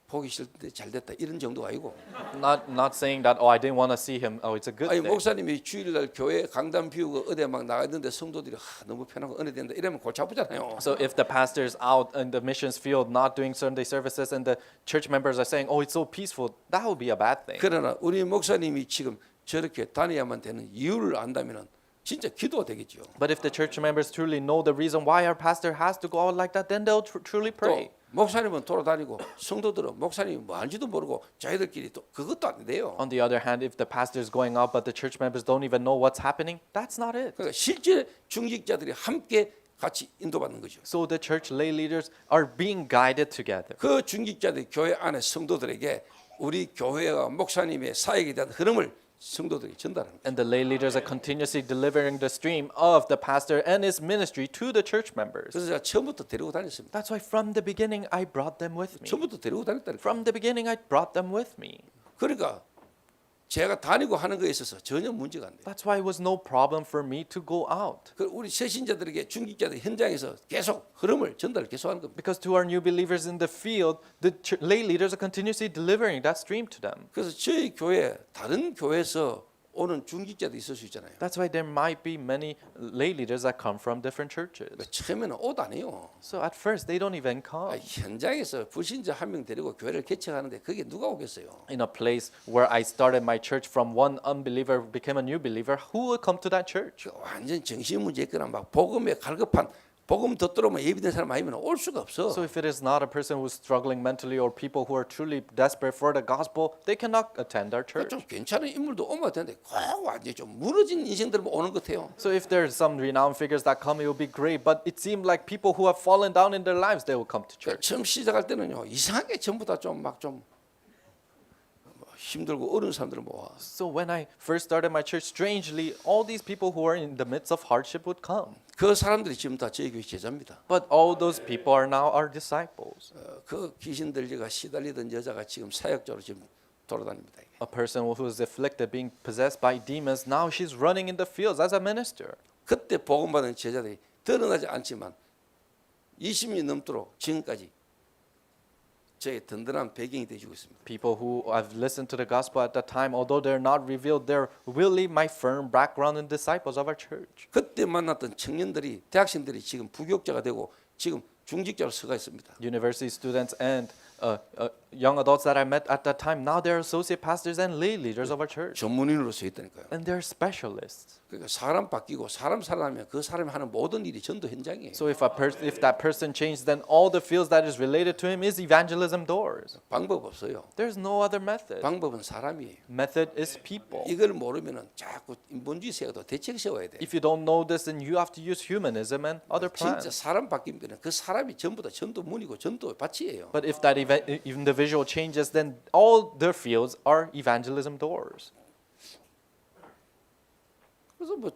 보기 싫은데 잘 됐다 이런 정도가 아니고. Not saying that, oh, I didn't want to see him. Oh, it's a good 아니 thing. 목사님이 주일날 교회 강단 비우고 어디 막 나가 있는데 성도들이 너무 편하고 은혜된다 이러면 골치 아프잖아요. So if the pastor is out in the missions field not doing Sunday services and the church members are saying, oh, it's so peaceful, that would be a bad thing. 그러나 우리 목사님이 지금 저렇게 다녀야만 되는 이유를 안다면은 진짜 기도가 되겠죠. But if the church members truly know the reason why our pastor has to go out like that, then they'll truly pray. 또 목사님은 돌아다니고 성도들은 목사님이 뭐 하는지도 모르고 자기들끼리 또 그것도 안 돼요. On the other hand, if the pastor is going out but the church members don't even know what's happening, that's not it. 그러니까 실제 중직자들이 함께 같이 인도받는 거죠. So the church lay leaders are being guided together. 그 중직자들이 교회 안에 성도들에게 우리 교회와 목사님의 사역에 대한 흐름을 성도들이 전달하는 거예요. And the lay leaders are continuously delivering the stream of the pastor and his ministry to the church members. 그래서 제가 처음부터 데리고 다녔습니다. That's why from the beginning I brought them with me. 처음부터 데리고 다녔다니까. From the beginning I brought them with me. 그러니까 제가 다니고 하는 거에 있어서 전혀 문제가 안 돼요. That's why it was no problem for me to go out. 그 우리 새신자들에게 중직자들 현장에서 계속 흐름을 전달을 계속하는 겁니다. Because to our new believers in the field, the lay leaders are continuously delivering that stream to them. 그래서 저희 교회 다른 교회에서 오는 중직자도 있을 수 있잖아요. That's why there might be many lay leaders that come from different churches. 처음에는 옷 아니에요. So at first they don't even come. 현장에서 불신자 한 명 데리고 교회를 개척하는데 그게 누가 오겠어요? In a place where I started my church from one unbeliever became a new believer, who will come to that church? 완전 정신 문제 있거나 막 복음에 갈급한 복음 듣도록만 예비된 사람 아니면 올 수가 없어. So if it is not a person who's struggling mentally or people who are truly desperate for the gospel, they cannot attend our church. 좀 괜찮은 인물도 오면 되는데 꼭 완전 좀 무너진 인생들만 오는 것 같아요. So if there's some renowned figures that come, it will be great. But it seemed like people who have fallen down in their lives, they will come to church. 처음 시작할 때는요 이상하게 전부 다 좀 막 좀 힘들고 어려운 사람들을 모아. So when I first started my church, strangely, all these people who are in the midst of hardship would come. 그 사람들이 지금 다 저희 교회 제자입니다. But all those people are now our disciples. 그 귀신 들리가 시달리던 여자가 지금 사역자로 지금 돌아다닙니다. A person who is afflicted, being possessed by demons, now she's running in the fields as a minister. 그때 복음 받은 제자들이 드러나지 않지만 20년 넘도록 지금까지 저의 든든한 배경이 되어주고 있습니다. People who have listened to the gospel at that time, although they're not revealed, they're really my firm background and disciples of our church. 그때 만났던 청년들이 대학생들이 지금 부교육자가 되고 지금 중직자로 서가 있습니다. University students and young adults that I met at that time, now they're associate pastors and lay leaders of our church. 전문인으로 서 있다니까요. And they're specialists. 그러니까 사람 바뀌고 사람 살아나면 그 사람이 하는 모든 일이 전도 현장이에요. So if that person changed, then all the fields that is related to him is evangelism doors. 방법 없어요. There's no other method. 방법은 사람이에요. Method is people. 이걸 모르면은 자꾸 인본주의 세워도 대책 세워야 돼. If you don't know this, then you have to use humanism and other 진짜 plans. 사람 바뀌면 그 사람이 전부 다 전도 문이고 전도 밭이에요. But if that individual changes, then all their fields are evangelism doors. 그래서 뭐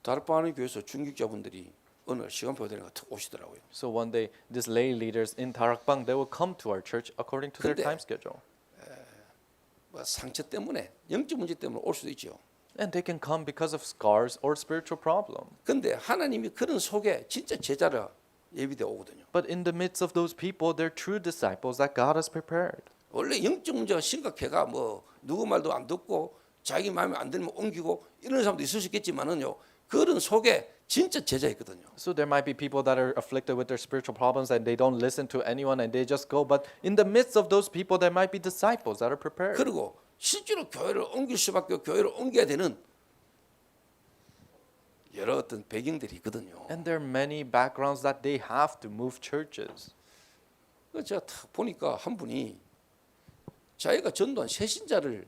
다르파하는 교회에서 중직자분들이 어느 시간표 되는 거 오시더라고요. So one day, these lay leaders in Tarakbang, they will come to our church according to their 근데- time schedule. 뭐 상처 때문에 영적 문제 때문에 올 수도 있죠. And they can come because of scars or spiritual problem. 근데 하나님이 그런 속에 진짜 제자를 예비되어 오거든요. But in the midst of those people, they're true disciples that God has prepared. 원래 영적 문제가 심각해가 뭐 누구 말도 안 듣고 자기 마음에 안 들면 옮기고 이런 사람도 있을 수 있겠지만은요. 그런 속에 진짜 제자 있거든요. So there might be people that are afflicted with their spiritual problems and they don't listen to anyone and they just go. But in the midst of those people, there might be disciples that are prepared. 그리고 실제로 교회를 옮길 수밖에 교회를 옮겨야 되는 여러 어떤 배경들이 있거든요. And there are many backgrounds that they have to move churches. 그래서 제가 딱 보니까 한 분이 자기가 전도한 새신자를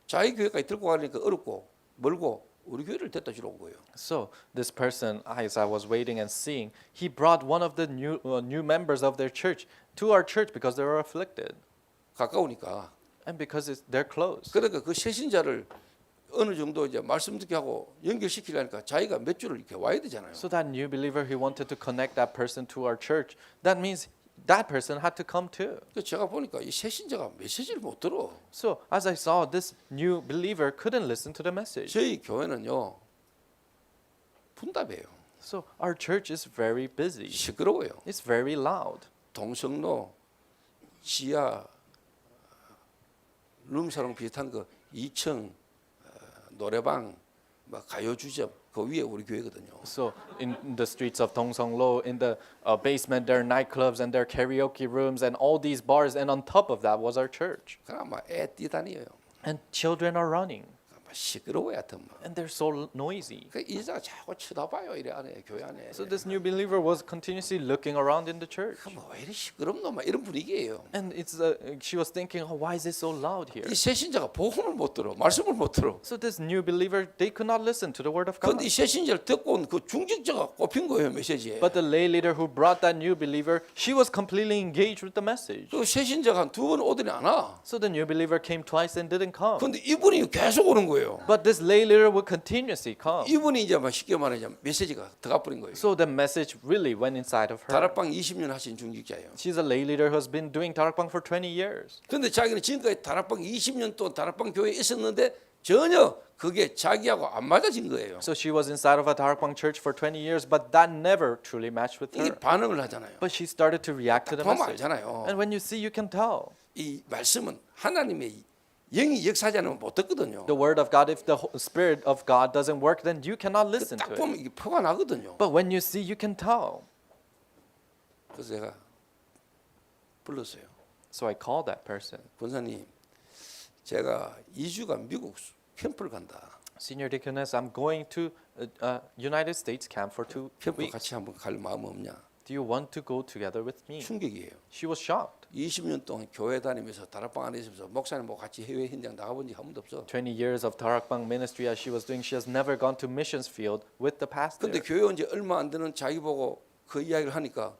자기 교회까지 들고 가려니까 어렵고 멀고 우리 교회를 데려다 주러 온 거예요. So this person, as I was waiting and seeing, he brought one of the new members of their church to our church because they were afflicted 가까우니까. and because they're close. 그러니까 그 새신자를 어느 정도 이제 말씀 듣게 하고 연결시키려니까 자기가 몇 주를 이렇게 와야 되잖아요. So that new believer, he wanted to connect that person to our church. That means that person had to come too. 그래서 제가 보니까 이 새신자가 메시지를 못 들어. So as I saw, this new believer couldn't listen to the message. 저희 교회는요 분답이에요. So our church is very busy. 시끄러워요. It's very loud. 동성로 지하 룸사롱 비슷한 거 2층 노래방 막 가요 주점 그 위에 우리 교회거든요. So in the streets of Dongsonglo, in the basement, there are nightclubs and there are karaoke rooms and all these bars. And on top of that was our church. 그럼 막애 뛰다니요. And children are running. 막 시끄러워요, 하여튼 막. And they're so noisy. 그 인사가 자꾸 쳐다봐요, 이래 안에 교회 안에. So this new believer was continuously looking around in the church. 왜 이리 시끄럽노? 막 이런 분위기예요. And she was thinking, oh, why is it so loud here? 이 새신자가 복음을 못 들어, 말씀을 못 들어. So this new believer, they could not listen to the word of God. 그런데 이 새신자를 듣고 온 그 중직자가 꼽힌 거예요, 메시지에. But the lay leader who brought that new believer, she was completely engaged with the message. 그 새신자가 한 두 번 오더니 안 와. So the new believer came twice and didn't come. 그런데 이분이 계속 오는 거예요. But this lay leader would continuously come. 이분이 이제 막 쉽게 말하자면 메시지가 들어가 버린 거예요. So the message really went inside of her. 다락방 20년 하신 중직자예요. She's a lay leader who has been doing 다락방 for 20 years. 그런데 자기는 지금까지 다락방 20년 동안 다락방 교회에 있었는데 전혀 그게 자기하고 안 맞아진 거예요. So she was inside of a 다락방 church for 20 years, but that never truly matched with 이게 her. 반응을 하잖아요. But she started to react to the 보면 message. 알잖아요. And when you see, you can tell. 이 말씀은 하나님의 영이 역사하지 않으면 못 듣거든요. The word of God, if the Spirit of God doesn't work, then you cannot listen 딱 to 보면 it. 이게 표가 나거든요. But when you see, you can tell. 그래서 제가 불렀어요. So I called that person. 권사님, 제가 2주간 미국 캠프를 간다. Senior Deaconess, I'm going to United States camp for 2 캠프 weeks. 같이 한번 갈 마음 없냐? Do you want to go together with me? 충격이에요. She was shocked. 20년 동안 교회 다니면서 다락방 안에 있으면서 목사님하고 같이 해외 현장 나가본 적 한 번도 없어. 20 years of 다락방 ministry as she was doing, she has never gone to missions field with the pastor. 근데 교회 온 지 얼마 안 되는 자기 보고 그 이야기를 하니까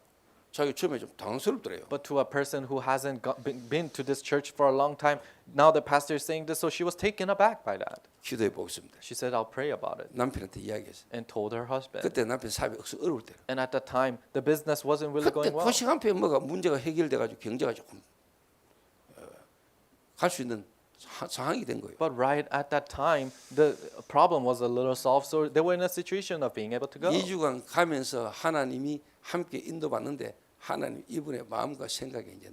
자기 처음에 좀 당황스럽더래요. But to a person who hasn't been to this church for a long time, now the pastor is saying this, so she was taken aback by that. 기도해 보겠습니다. She said, I'll pray about it, 남편한테 이야기했어요. and told her husband. 그때 남편 사업이 억수 어려울 때. And at that time, the business wasn't really 그때 going well. 그 시간표에 뭐가 문제가 해결돼 가지고 경제가 조금 갈 수 있는 상황이 된 거예요. But right at that time, the problem was a little solved, so they were in a situation of being able to go. 2주간 가면서 하나님이 함께 인도받는데 하나님 이분의 마음과 생각에 이제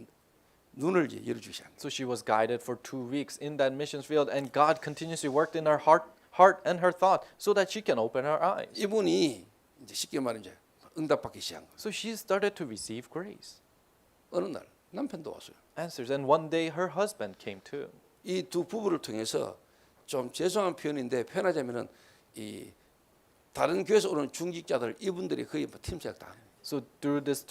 눈을 이제 열어주시는 거예요. So she was guided for 2 weeks in that missions field, and God continuously worked in her heart and her thought so that she can open her eyes. 이분이 이제 쉽게 말하면 이제 응답받기 시작한 거예요. So she started to receive grace, 어느 날 남편도 왔어요. answers, and one day her husband came too. 이 두 부부를 통해서 좀 죄송한 표현인데 표현하자면은 이 다른 교회에서 오는 중직자들 이분들이 거의 뭐 팀장 다. So through this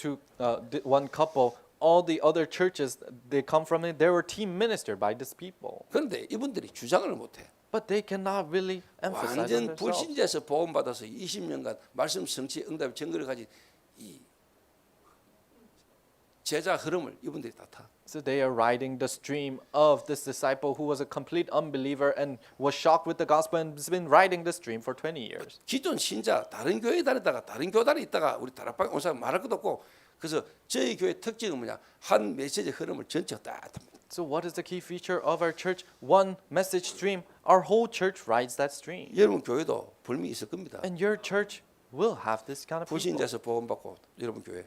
one couple, all the other churches they come from it, they were team ministered by these people. 그런데 이분들이 주장을 못해. But they cannot really emphasize on 완전 themselves. 불신자에서 보험 받아서 20년간 말씀 성취 응답 증거를 가진 이 제자 흐름을 이분들이 다 타. So they are riding the stream of this disciple who was a complete unbeliever and was shocked with the gospel and has been riding the stream for 20 years. 기존 신자 다른 교회 다녔다가 다른 교단에 있다가 우리 다락방 온 사람 말할 것도 없고 그래서 저희 교회 특징은 뭐냐 한 메시지 흐름을 전체가 다 탑니다. So what is the key feature of our church? One message stream. Our whole church rides that stream. 여러분 교회도 불미 있을 겁니다. And your church will have this kind of people. 불신자에서 보험 받고 여러분 교회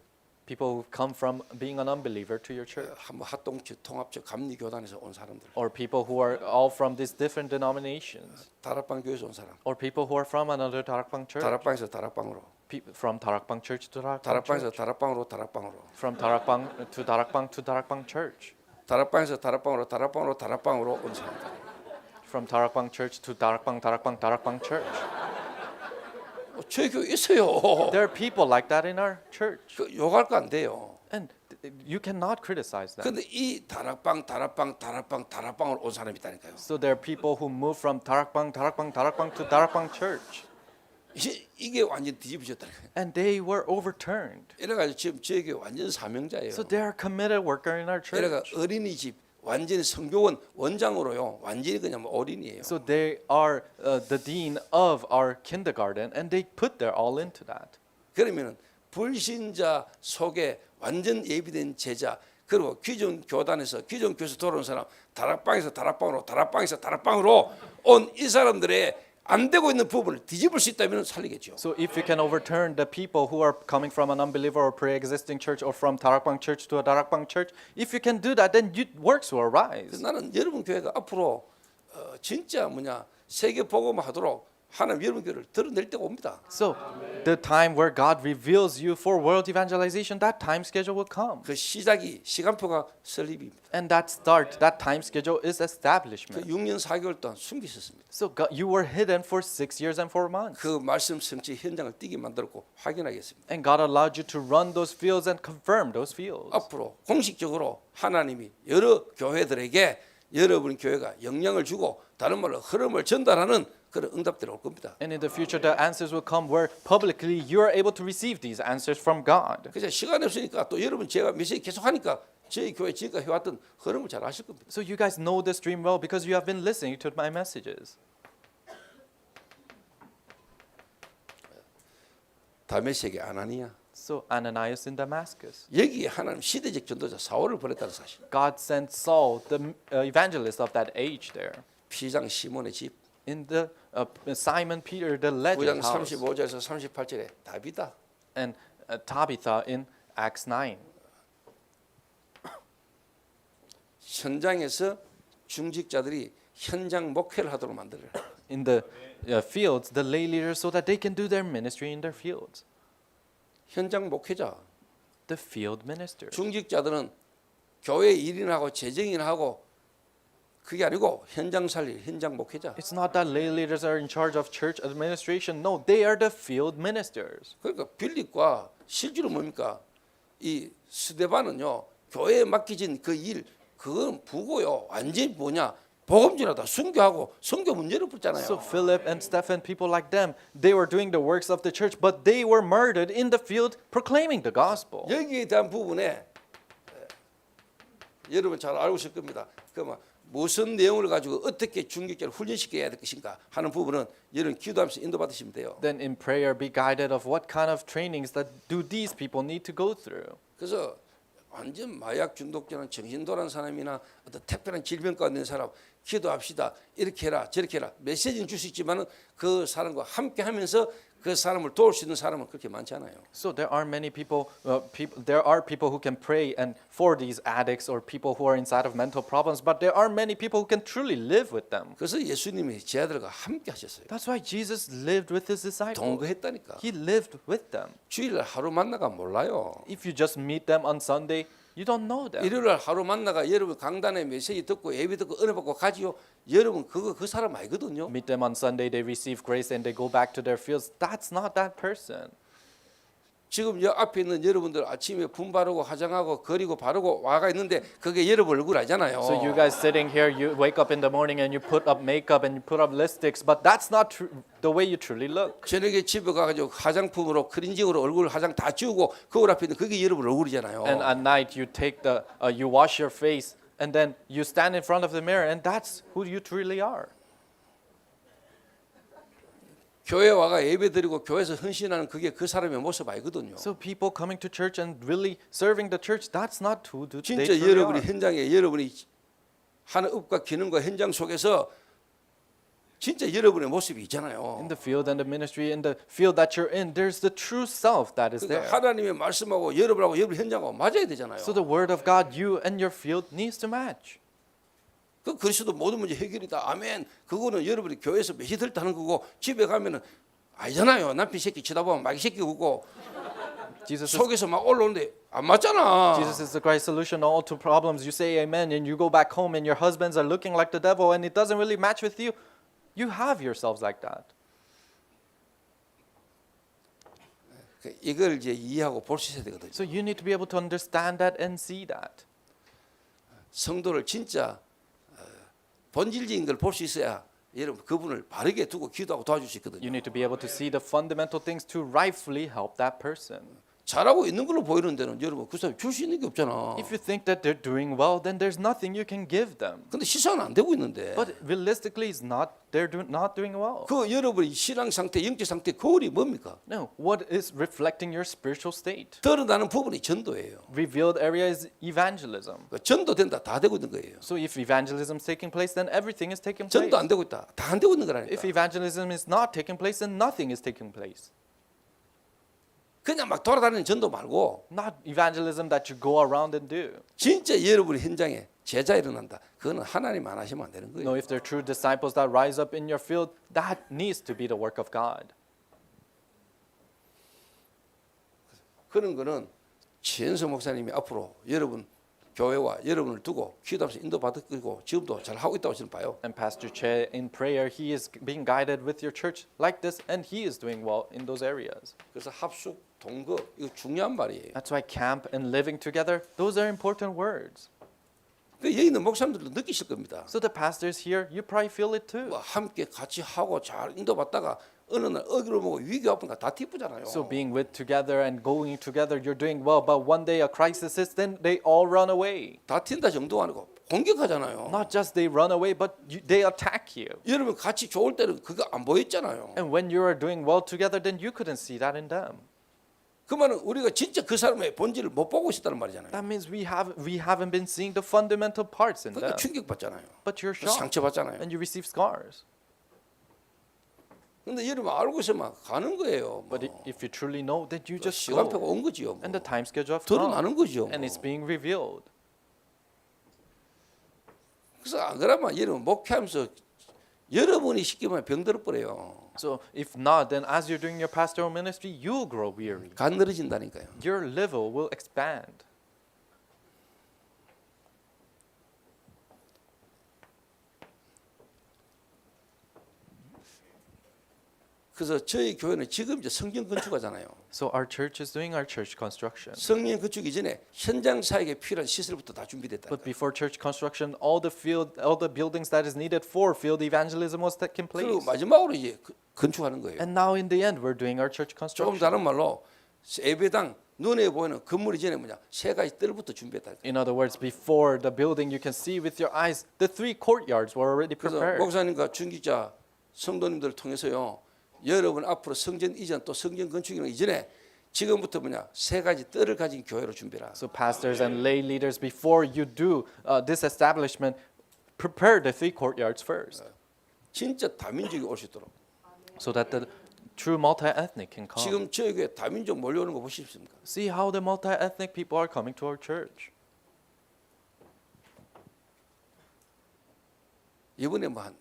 People who come from being an unbeliever to your church. 한번 합동체 통합체 감리 교단에서 온 사람들, Or people who are all from these different denominations. 다락방 교회에서 온 사람, Or people who are from another 다락방 church. 다락방에서 다락방으로, From 다락방 church to 다락방 다락방에서 church. 다락방으로 다락방으로, From 다락방 to 다락방 church. 다락방에서 다락방으로 다락방으로 다락방으로 온 사람들. From 다락방 church to 다락방 church. 저희 교회 있어요. There are people like that in our church. 그 욕할 거 안 돼요. And you cannot criticize them. 근데 이 다락방으로 온 사람이 있다니까요. So there are people who move from Tarakbang to Tarakbang Church. 이게 완전 뒤집어졌다니까요. And they were overturned. 이래가지고 지금 저희 교회 완전 사명자예요. So they are committed worker in our 이래가 church. 어린이집 완전히 성교원 원장으로요. 완전히 그냥 뭐 어린이에요. So they are the dean of our kindergarten, and they put their all into that. 그러면은 불신자 속에 완전 예비된 제자 그리고 기존 교단에서 기존 교수 돌아온 사람 다락방에서 다락방으로 온 이 사람들의 안 되고 있는 부분을 뒤집을 수 있다면 살리겠죠. So if you can overturn the people who are coming from an unbeliever or pre-existing church or from Tarakbang church to a Tarakbang church, if you can do that, then works will arise. 나는 여러분 교회가 앞으로 진짜 세계 복음화 하도록 하나님 여러분 교회를 드러낼 때가 옵니다. So the time where God reveals you for world evangelization, that time schedule will come. 그 시간표가 설립입니다. And that time schedule is 그 establishment. 6년 4개월 동안 숨기셨습니다. So God, you were hidden for 6 years and 4 months. 그 말씀 성취 현장을 뛰게 만들었고 확인하겠습니다. And God allowed you to run those fields and confirm those fields. 앞으로 공식적으로 하나님이 여러 교회들에게 여러분 교회가 영향을 주고 다른 말로 흐름을 전달하는 그런 응답들이 올 겁니다. And in the future, the answers will come where publicly you are able to receive these answers from God. 그래서 시간이 없으니까 또 여러분 제가 메시지 계속 하니까 저희 교회 지금까지 해왔던 흐름을 잘 아실 겁니다. So you guys know this dream well because you have been listening to my messages. 다메섹의 아나니아 So Ananias in Damascus. 여기에 하나님 시대적 전도자 사울을 보냈다는 사실. God sent Saul, the evangelist of that age there. 피장 시몬의 집 In the Simon Peter, the 9장 legend house. 35절에서 38절에 다비다. And Tabitha in Acts 9. 현장에서 중직자들이 현장 목회를 하도록 만들어요. In the fields, the lay leaders, so that they can do their ministry in their fields. 현장 목회자. The field ministers. 중직자들은 교회 일이나 하고 재정이나 하고 그게 아니고 현장 살릴 현장 목회자. It's not that lay leaders are in charge of church administration. No, they are the field ministers. 그러니까 빌립과 실제로 뭡니까? 이 스데반은요 교회에 맡겨진 그 일 그건 부고요. 완전히 뭐냐? 복음전하다 순교하고 선교 문제를 붙잖아요. So Philip and Stephen, people like them, they were doing the works of the church, but they were murdered in the field proclaiming the gospel. 여기에 대한 부분에 여러분 잘 알고 있을 겁니다. 그러면 무슨 내용을 가지고 어떻게 중직자를 훈련시켜야 될 것인가 하는 부분은 여러분 기도하면서 인도받으시면 돼요. Then in prayer be guided of what kind of trainings that do these people need to go through. 그래서 완전 마약 중독자는 정신도란 사람이나 어떤 특별한 질병 가운데 있는 사람 기도합시다. 이렇게 해라 저렇게 해라 메시지는 줄 수 있지만은 그 사람과 함께 하면서 그 사람을 도울 수 있는 사람은 그렇게 많지 않아요. So there are many people, there are people who can pray and for these addicts or people who are inside of mental problems, but there are many people who can truly live with them. 그래서 예수님이 제 아들과 함께 하셨어요. That's why Jesus lived with his disciples. 동거했다니까. He lived with them. 주일날 하루 만나가 몰라요. If you just meet them on Sunday, you don't know them. 일요일날 하루 만나가 여러분 강단에 메시지 듣고 예배 듣고 은혜 받고 가지요. 여러분 그거 그 사람 아니거든요. Meet them on Sunday, they receive grace and they go back to their fields. That's not that person. 지금 여 앞에 있는 여러분들 아침에 분 바르고 화장하고 거리고 바르고 와가 있는데 그게 여러분 얼굴 아니잖아요. So you guys sitting here, you wake up in the morning and you put up makeup and you put up lipsticks, but that's not the way you truly look. 저녁에 집에 가가지고 화장품으로 크린징으로 얼굴 화장 다 지우고 거울 앞에 있는 그게 여러분 얼굴이잖아요. And at night you take you wash your face and then you stand in front of the mirror and that's who you truly are. 교회 와가 예배드리고 교회에서 헌신하는 그게 그 사람의 모습 아니거든요. So people coming to church and really serving the church, that's not who they 진짜 truly 여러분이 are. 현장에 여러분이 하는 업과 기능과 현장 속에서 진짜 여러분의 모습이 있잖아요. In the field and the ministry, in the field that you're in, there's the true self that is there. 그러니까 하나님의 말씀하고 여러분하고 여러분 현장하고 맞아야 되잖아요. So the word of God, you and your field needs to match. 그 그리스도 모든 문제 해결이다. 아멘. 그거는 여러분이 교회에서 메시지 들 하는 거고 집에 가면은 아니잖아요. 남편 새끼 쳐다보면 마귀 새끼 오고 Jesus is, 속에서 막 올라오는데 안 맞잖아. Jesus is the Christ solution all to problems. You say amen and you go back home and your husbands are looking like the devil and it doesn't really match with you. You have yourselves like that. 이걸 이제 이해하고 볼 수 있어야 되거든요. So you need to be able to understand that and see that. 성도를 진짜 본질적인 걸 볼 수 있어야 여러분 그분을 바르게 두고 기도하고 도와줄 수 있거든요. You need to be able to see the fundamental things to rightfully help that person. 잘하고 있는 걸로 보이는 데는 여러분 그 사람 줄 수 있는 게 없잖아. If you think that they're doing well, then there's nothing you can give them. 근데 시사는 안 되고 있는데 But realistically, they're not doing well. 그 여러분의 신앙 상태, 영적 상태 거울이 뭡니까? No, what is reflecting your spiritual state? 드러나는 부분이 전도예요. Revealed area is evangelism. 그 전도된다 다 되고 있는 거예요. So if evangelism is taking place, then everything is taking place. 전도 안 되고 있다. 다 안 되고 있는 If 거라니까. evangelism is not taking place, then nothing is taking place. 그냥 막 돌아다니는 전도 말고 Not evangelism that you go around and do. 진짜 여러분의 현장에 제자 일어난다. 그거는 하나님 안 하시면 안 되는 거예요. No, if they're true disciples that rise up in your field, that needs to be the work of God. 그런 거는 최현석 목사님이 앞으로 여러분 교회와 여러분을 두고 기도하면서 인도받고 지금도 잘 하고 있다고 저는 봐요. And Pastor Che, in prayer, he is being guided with your church like this, and he is doing well in those areas. 그래서 합숙, 동거 이거 중요한 말이에요. That's why camp and living together, those are important words. 그 여기 있는 목사님들도 느끼실 겁니다. So the pastors here, you probably feel it too. 뭐 함께 같이 하고 잘 인도받다가 어느 날 어기로 보고 위기 아프니까 다 기쁘잖아요. So being with together and going together, you're doing well. But one day a crisis hits, then they all run away. 다 튄다 정도 아니고 공격하잖아요. Not just they run away, but they attack you. 여러분 같이 좋을 때는 그거 안 보였잖아요. And when you are doing well together, then you couldn't see that in them. 그 말은 우리가 진짜 그 사람의 본질을 못 보고 있었다는 말이잖아요. That means we haven't been seeing the fundamental parts in them. 그러니까 충격받잖아요. But you're shocked 상처받잖아요. and you receive scars. 근데 여러분 알고 있으면 가는 거예요. 뭐. But if you truly know, then you just 시간표가 go. 온 거지요. 뭐. And the time schedule have come. 드러나는 거죠. And it's being revealed. 그래서 안 그러면 여러분 목회하면서 여러분이 쉽게 말하면 병들어 버려요. So if not, then as you're doing your pastoral ministry, you'll grow weary. 간 늘어진다니까요. Your level will expand. 그래서 저희 교회는 지금 이제 성경 건축하잖아요. So our church is doing our church construction. 성경 건축 이전에 현장 사역에 필요한 시설부터 다 준비됐다. But before church construction, all the buildings that is needed for field evangelism was taking 그리고 place. 마지막으로 이제 건축하는 거예요. And now in the end, we're doing our church 조금 construction. 다른 말로 예배당 눈에 보이는 건물 이전에 뭐냐 세 가지 뜰부터 준비했다. In other words, before the building you can see with your eyes, the 3 courtyards were already 그래서 prepared. 목사님과 중기자 성도님들을 통해서요. 여러분 앞으로 성전 이전 또 성전 건축이나 이전에 지금부터 뭐냐 세 가지 뜰을 가진 교회로 준비라. So pastors and lay leaders, before you do this establishment, prepare the 3 courtyards first, 진짜 다민족이 올 수 있도록. so that the true multi-ethnic can come. 지금 저희 교회 다민족 몰려오는 거 보십니까? See how the multi-ethnic people are coming to our church. 이번에 뭐 한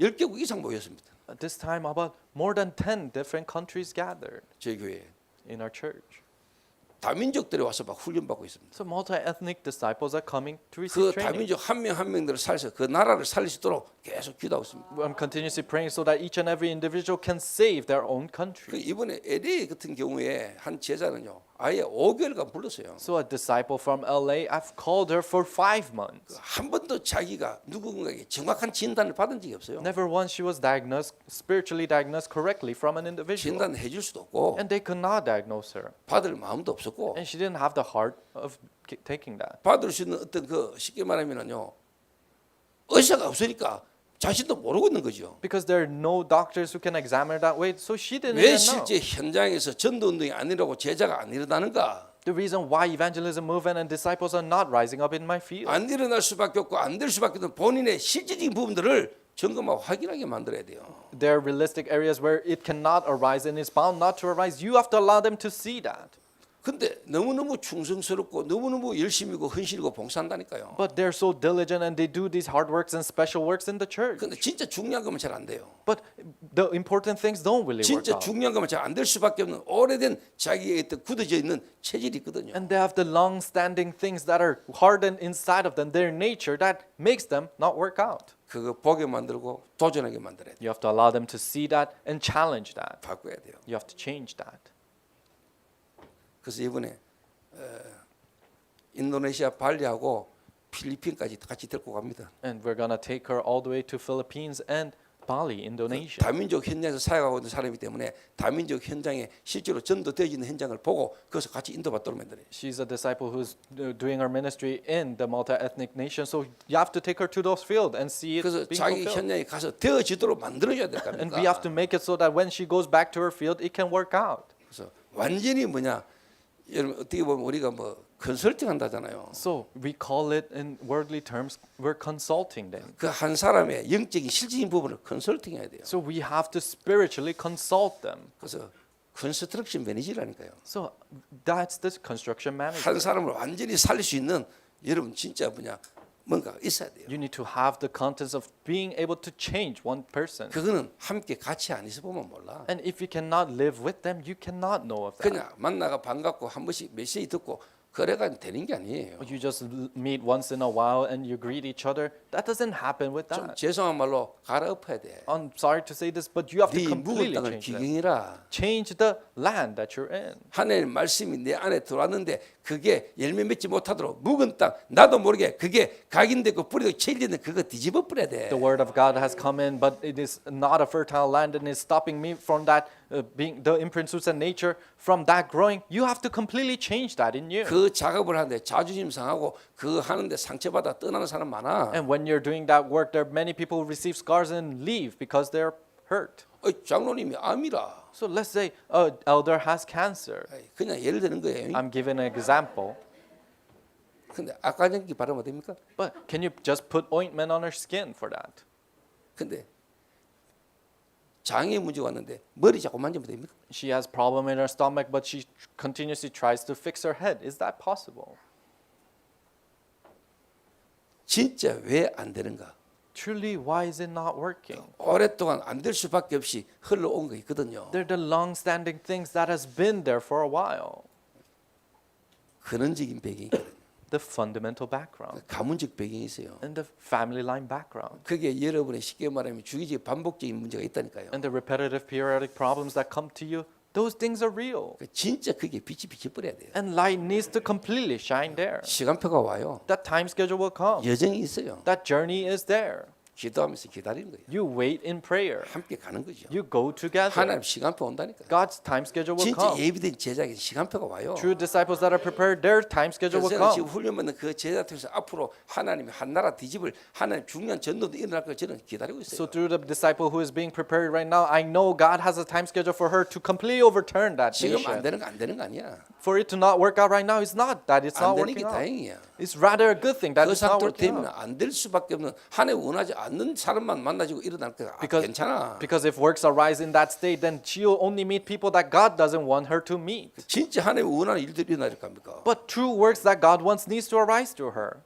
10개국 이상 모였습니다. At this time, about more than 10 different countries gathered 저희 교회에. in our church. 다민족들이 와서 막 훈련받고 있습니다. So multi-ethnic disciples are coming to 그 receive training. 다민족 한 명 한 명들을 살려서 그 나라를 살릴 수 있도록 계속 기도하고 있습니다. I'm continuously praying so that each and every individual can save their own 그 country. 이번에 LA 같은 경우에 한 제자는요. 아예 5개월간 불렀어요. So a disciple from LA, I've called her for 5 months. 한 번도 자기가 누군가에게 정확한 진단을 받은 적이 없어요. Never once she was spiritually diagnosed correctly from an individual. 진단을 해줄 수도 없고 And they could not diagnose her. 받을 마음도 없었고 And she didn't have the heart of taking that. 받을 수 있는 어떤 그 쉽게 말하면은요. 의사가 없으니까 자신도 모르고 있는 거죠. Because there are no doctors who can examine her that way, so she didn't 왜 even know. 실제 현장에서 전도 운동이 아니라고 제자가 안 일어나는가? The reason why evangelism movement and disciples are not rising up in my field. 안 일어날 수밖에 없고 안 될 수밖에 없는 본인의 실질적인 부분들을 점검하고 확인하게 만들어야 돼요. There are realistic areas where it cannot arise and is bound not to arise. You have to allow them to see that. 근데 너무너무 충성스럽고 너무너무 열심히고 헌신이고 봉사한다니까요. But they're so diligent and they do these hard works and special works in the church. 근데 진짜 중요한 거면 잘 안 돼요. But the important things don't really work 진짜 out. 중요한 거면 잘 안 될 수밖에 없는 오래된 자기의 어떤 굳어져 있는 체질이 있거든요. And they have the long-standing things that are hardened inside of them, their nature, that makes them not work out. 그거 보게 만들고 도전하게 만들어야 돼요. You have to allow them to see that and challenge that. 바꿔야 돼요. You have to change that. 그래서 이번에 인도네시아 발리하고 필리핀까지 같이 데리고 갑니다. And we're gonna take her all the way to Philippines and Bali, Indonesia. 다민족 현장에서 사역하고 있는 사람이기 때문에 다민족 현장에 실제로 전도되어지는 현장을 보고 거기서 같이 인도받도록 만들어요. She's a disciple who's doing her ministry in the multi-ethnic nation, so you have to take her to those fields and see it 그래서 being 자기 fulfilled. 현장에 가서 되어지도록 만들어줘야 될 And we have 겁니다. to make it so that when she goes back to her field, it can work out. 그래서 완전히 뭐냐, 여러분 어떻게 보면 우리가 뭐 컨설팅 한다잖아요. So we call it in worldly terms, we're consulting them. 그 한 사람의 영적인 실질적인 부분을 컨설팅해야 돼요. So we have to spiritually consult them. 그래서 컨스트럭션 매니저라니까요. So that's the construction manager. 한 사람을 완전히 살릴 수 있는 여러분 진짜 뭐냐 뭔가 있어야 돼요. You need to have the contents of being able to change one person. 그거는 함께 같이 안 있어 보면 몰라. And if you cannot live with them, you cannot know of that. 그냥 만나가 반갑고 한 번씩 메시지 듣고 그래가 되는 게 아니에요. You just meet once in a while and you greet each other. That doesn't happen with 좀 that. 죄송한 말로 갈아엎어야 돼. I'm sorry to say this, but you have to 네 묵은 completely 땅을 change them. 기경이라. Change the land that you're in. 하나님 말씀이 내 안에 들어왔는데 그게 열매 맺지 못하도록 묵은 땅 나도 모르게 그게 각인되고 뿌리고 체일되는 그거 뒤집어 버려야 돼. The word of God has come in, but it is not a fertile land and is stopping me from that being the imprints and nature from that growing. You have to completely change that in you. 그 작업을 하는데 자존심 상하고 그거 하는데 상처받아 떠나는 사람 많아. And when you're doing that work, there are many people who receive scars and leave because they're hurt. 장로님이 암이라. So let's say an elder has cancer. 그냥 예를 드는 거예요. I'm giving an example. 근데 악화전기 바르면 됩니까? But can you just put ointment on her skin for that? 근데 장애 문제가 왔는데 머리 자꾸 만지면 됩니까? She has problem in her stomach, but she continuously tries to fix her head. Is that possible? 진짜 왜 안 되는가? Truly, why is it not working? 오랫동안 안 될 수밖에 없이 흘러온 거 있거든요. They're the long-standing things that has been there for a while. 근원적인 배경이 있거든요. The fundamental background 가문적 배경이 있어요. and the family line background 그게 여러분의 쉽게 말하면 주기적 반복적인 문제가 있다니까요. and the repetitive periodic problems that come to you. Those things are real. 진짜 그게 빛이 비쳐버려야 돼요. And light needs to completely shine there. 시간표가 와요. That time schedule will come. 여정이 있어요. That journey is there. 기도하면서 기다리는 거예요. You wait in prayer. 함께 가는 거죠. You go together. 하나님 시간표 온다니까요. God's time schedule will 진짜 come. 예비된 제자에게 시간표가 와요. True disciples that are prepared, their time schedule 그래서 will 제가 지금 come. 훈련받는 그 제자 통해서 앞으로 하나님이 한 나라 뒤집을 하나님 중요한 전도도 일어날 걸 저는 기다리고 So 있어요. through the disciple who is being prepared right now, I know God has a time schedule for her to completely overturn that 지금 안 nation. 되는 거 안 되는 거 아니야. For it to not work out right now, it's not that it's 안 not 되는 게 working out. 다행이야. It's rather a good thing that 그 it's not 상태로 working 되면 out. 안 될 수밖에 없는 하나님 원하지 않는 사람만 만나지고 일어날 거야. 괜찮아. Because if works arise in that state, then she'll only meet people that God doesn't want her to meet. 진짜 하나님 원하는 일들이 일어날 겁니까? But true works that God wants needs to arise to her.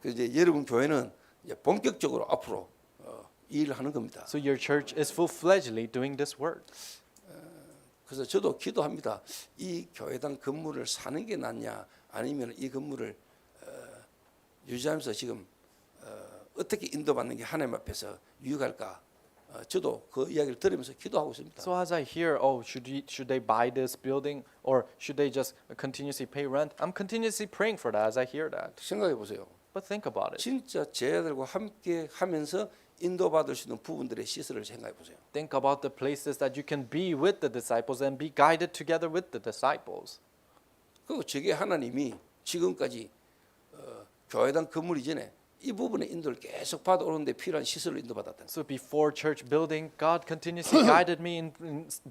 그래서 이제 여러분 교회는 이제 본격적으로 앞으로 일을 하는 겁니다. So your church is full-fledgedly doing this work. 그래서 저도 기도합니다. 이 교회당 건물을 사는 게 낫냐, 아니면 이 건물을 유지하면서 지금 어떻게 인도받는 게 하나님 앞에서 유익할까? 저도 그 이야기를 들으면서 기도하고 있습니다. So as I hear, oh, should they buy this building or should they just continuously pay rent? I'm continuously praying for that as I hear that. 생각해 보세요. But think about it. 진짜 제자들과 함께 하면서 인도받을 수 있는 부분들의 시설을 생각해 보세요. Think about the places that you can be with the disciples and be guided together with the disciples. 그리고 저게 하나님이 지금까지 교회당 건물 이전에 이 부분의 인도를 계속 받아오는데 필요한 시설로 인도받았다. So before church building, God continuously guided me in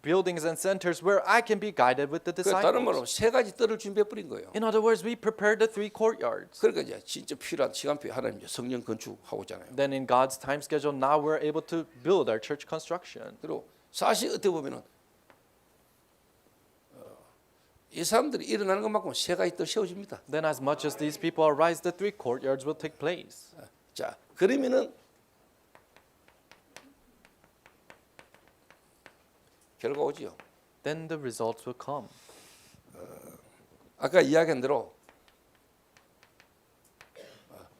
buildings and centers where I can be guided with the 그 다른 말로 disciples. 세 가지 뜰을 준비해 버린 거예요. In other words, we prepared the 3 courtyards. 그러니까 이제 진짜 필요한 시간표에 하나님 이제 성령 건축하고 있잖아요. Then in God's time schedule, now we're able to build our church construction. 그리고 사실 어떻게 보면은 이 사람들이 일어나는 것만큼 세 가지 뜰 세워집니다. Then as much as these people arise, the 3 courtyards will take place. 자, 그러면은 결과 오지요. Then the results will come. 아까 이야기한 대로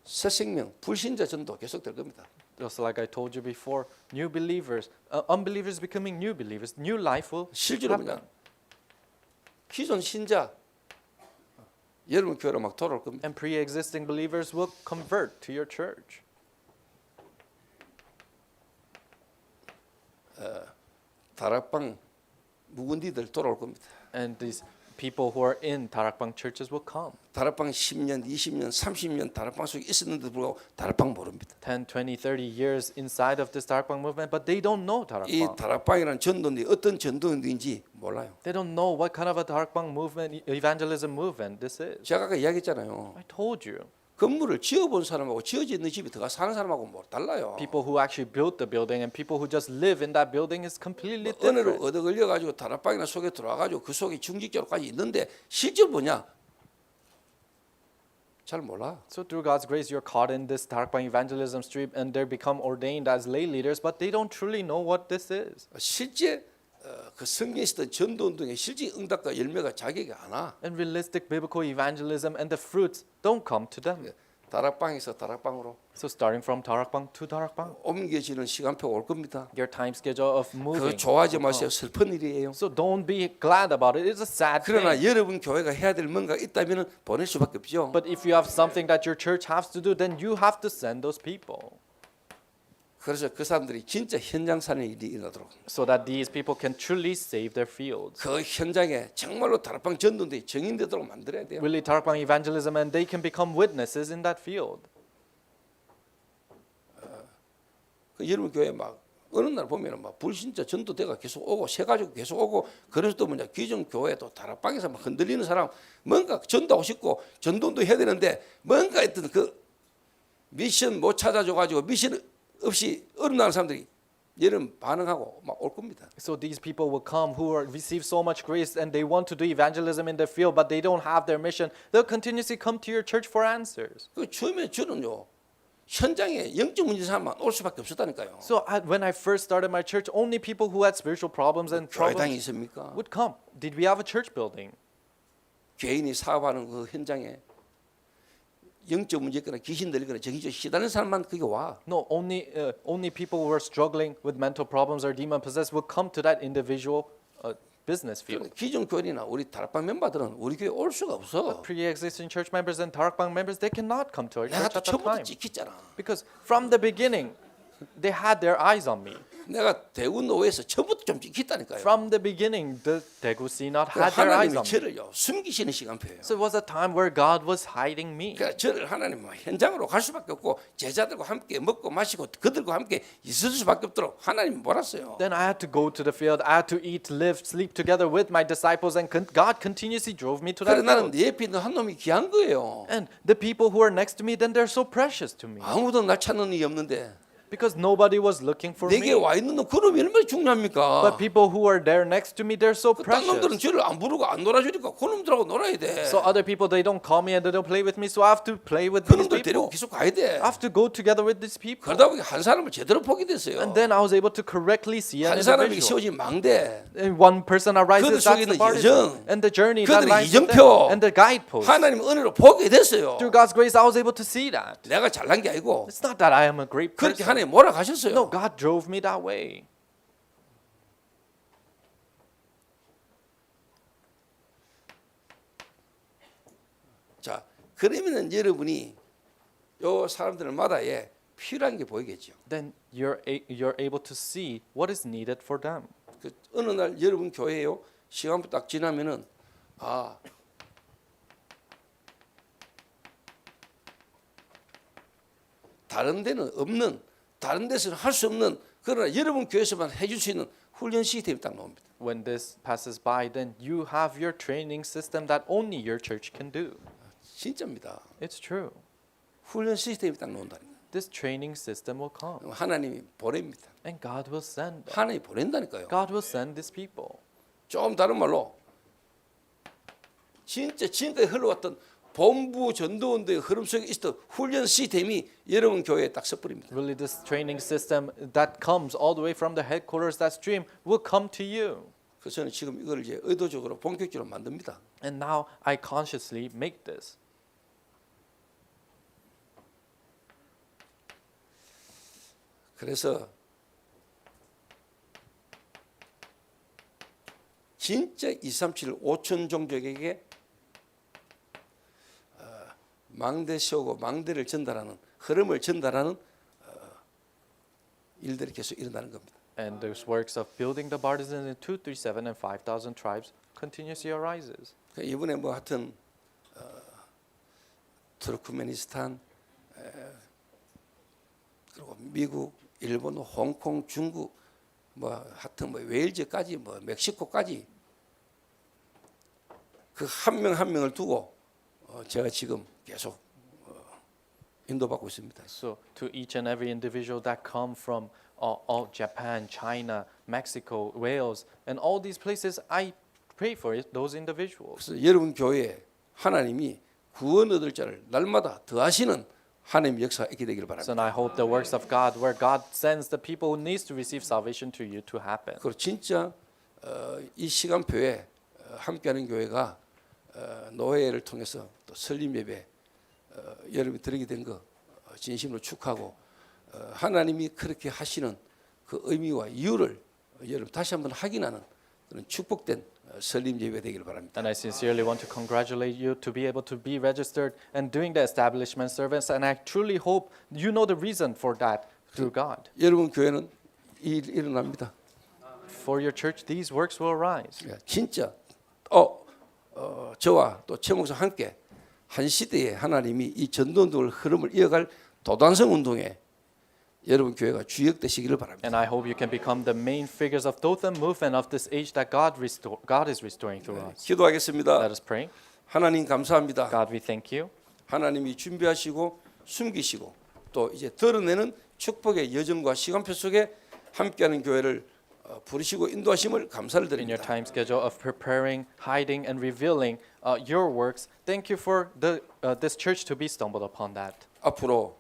새 생명, 불신자 전도 계속될 겁니다. Just like I told you before, new believers, unbelievers becoming new believers, new life will 실제로 happen. 그냥 기존 신자 여러분 교회로 막 돌아올 겁니다. And pre-existing believers will convert to your church. 다락방 묵은디들 돌아올 겁니다. And these people who are in Tarakbang churches will come. 다락방 10년, 20년, 30년 다락방 속에 있었는데도 불구하고 다락방 모릅니다. 10, 20, 30 years inside of this Tarakbang movement, but they don't know 이 Tarakbang. 다락방이라는 전도인데 어떤 전도인지 몰라요. They don't know what kind of a Tarakbang movement, evangelism movement this is. 제가 아까 이야기했잖아요. I told you. 건물을 지어본 사람하고 지어져 있는 집에 들어가 사는 사람하고 뭐 달라요. People who actually built the building and people who just live in that building is completely 은혜를 different. 얻어 걸려 가지고 다락방이나 속에 들어와 가지고 그 속에 중직자로까지 있는데 실제 뭐냐? 잘 몰라. So through God's grace, you're caught in this Tarakbang evangelism stream and they become ordained as lay leaders, but they don't truly know what this is. 실제 그 성경에 있었던 전도 운동의 실제 응답과 열매가 자기에게 안 와. And realistic biblical evangelism and the fruits don't come to them. 다락방에서 다락방으로 So starting from Tarakbang to Tarakbang, 옮겨지는 시간표가 올 겁니다. your time schedule of 그 moving. 좋아하지 will 마세요. come. 슬픈 일이에요. So don't be glad about it. It's a sad 그러나 thing. 여러분 교회가 해야 될 뭔가 있다면 보낼 수밖에 없죠. But if you have something that your church has to do, then you have to send those people 그래서 그 사람들이 진짜 현장 사는 일이 일어나도록 so that these people can truly save their fields. 그 현장에 정말로 다락방 전도인데 정인되도록 만들어야 돼요. Really Tarakbang evangelism, and they can become witnesses in that field. 그 여러분 교회 막 어느 날 보면은 막 불신자 전도대가 계속 오고 새 가지고 계속 오고 그래서 또 뭐냐 기존 교회도 다락방에서 막 흔들리는 사람 뭔가 전도하고 싶고 전도도 해야 되는데 뭔가 했던 그 미션 못 찾아줘 가지고 미션 없이 어른나는 사람들이 여러분 반응하고 막 올 겁니다. So these people will come who are, receive so much grace and they want to do evangelism in their field, but they don't have their mission. They'll continuously come to your church for answers. 그 처음에 저는요 현장에 영적 문제 사람만 올 수밖에 없었다니까요. So when I first started my church, only people who had spiritual problems and 교회당이 troubles 있습니까? would come. Did we have a church building? 개인이 사업하는 그 현장에 영적 문제 있거나 귀신 들리거나 정신적 시달리는 사람만 그게 와. No, only people who are struggling with mental problems or demon possessed will come to that individual business field. 기존 교인이나 우리 다락방 멤버들은 우리 교회 올 수가 없어. Pre-existing church members and Tarakbang members, they cannot come to our 내가 church 또 at that 처음부터 time 찍혔잖아. because from the beginning, they had their eyes on me. 내가 대구 노회에서 처음부터 좀 찍혔다니까요. From the beginning, the Daegu Synod had their eyes 하나님이 on me. 저를요 숨기시는 시간표예요. So it was a time where God was hiding me. 그러니까 저를 하나님 현장으로 갈 수밖에 없고 제자들과 함께 먹고 마시고 그들과 함께 있을 수밖에 없도록 하나님 몰았어요. Then I had to go to the field. I had to eat, live, sleep together with my disciples, and God continuously drove me to 그래 that 나는 field. 내 옆에 있는 한 놈이 귀한 거예요. And the people who are next to me, then they're so precious to me 아무도 날 찾는 이 없는데 because nobody was looking for 내게 me. 와 있는 놈 그놈이 얼마나 But 중요합니까? people who are there next to me, they're so 딴 놈들은 precious. 저를 안 부르고 안 놀아주니까 그놈들하고 놀아야 돼. So other people, they don't call me and they don't play with me, so I have to play with these 그놈들 데리고 people. 계속 가야 돼. I have to go together with these people. 그러다 보니 한 사람을 제대로 보게 됐어요. And then I was able to correctly see an 한 사람에게 individual. 세워진 망대. And one person arises, 그들 속에 that's 있는 the party. 여정, And the journey that 그들의 lies with 이정표, them. And the guidepost. 하나님 은혜로 보게 됐어요. Through God's grace, I was able to see that. 내가 잘난 게 아니고 It's not that I am a great 그렇게 person. 하나님 몰아가셨어요. No, God drove me that way. 자, 그러면은 여러분이 요 사람들마다에 필요한 게 보이겠죠. Then you're able to see what is needed for them. 그 어느 날 여러분 교회요 시간부터 딱 지나면은 아 다른 데는 없는, 다른 데서는 할 수 없는, 그러나 여러분 교회에서만 해줄 수 있는 훈련 시스템이 딱 나옵니다. When this passes by, then you have your training system that only your church can do. 진짜입니다. It's true. 훈련 시스템이 딱 나온다니까. This training system will come, 하나님이 보냅니다. and God will send them. 하나님이 보낸다니까요. God will send these people. 좀 다른 말로 진짜 지금까지 흘러왔던 본부 전도운동의 흐름 속에 있었던 훈련 시스템이 여러분 교회에 딱 서버립니다. Really, this training system that comes all the way from the headquarters, that stream, will come to you. 그래서 저는 지금 이걸 이제 의도적으로 본격적으로 만듭니다. And now I consciously make this. 그래서 진짜 237 5천 종족에게 망대 씌우고 망대를 전달하는 흐름을 전달하는 일들이 계속 일어나는 겁니다. And those works of building the partisans in 237 and 5,000 tribes continuously arises. 이번에 뭐 하여튼 투르크메니스탄 그리고 미국, 일본, 홍콩, 중국 뭐 하여튼 뭐 웨일즈까지 뭐 멕시코까지 그 한 명 한 명을 두고 제가 지금 계속 인도받고 있습니다. So to each and every individual that come from all Japan, China, Mexico, Wales, and all these places, I pray for it, those individuals. 그래서 여러분 교회에 하나님이 구원 얻을 자를 날마다 더하시는 하나님 역사가 있게 되기를 So 바랍니다. I hope the works of God, where God sends the people who needs to receive salvation to you, to happen. 그리고 진짜 이 시간표에 함께하는 교회가 노회를 통해서 또 설립 예배 여러분이 드리게 된 거 진심으로 축하하고 하나님이 그렇게 하시는 그 의미와 이유를 여러분 다시 한번 확인하는 그런 축복된 설립 예배 되기를 바랍니다. And I sincerely want to congratulate you to be able to be registered and doing the establishment service. And I truly hope you know the reason for that through God. 여러분 교회는 일어납니다. For your church, these works will arise. 진짜 저와 또 최 목사 함께 한 시대에 하나님이 이 전도운동을 흐름을 이어갈 도단성 운동에 여러분 교회가 주역되시기를 바랍니다. And I hope you can become the main figures of Dothan movement of this age that God is restoring through us. 기도하겠습니다. Let us pray. 하나님 감사합니다. God, we thank you. 하나님이 준비하시고 숨기시고 또 이제 드러내는 축복의 여정과 시간표 속에 함께하는 교회를 부르시고 인도하심을 감사를 In your 드립니다. time schedule of preparing, hiding, and revealing your works, thank you for this church to be stumbled upon that. 앞으로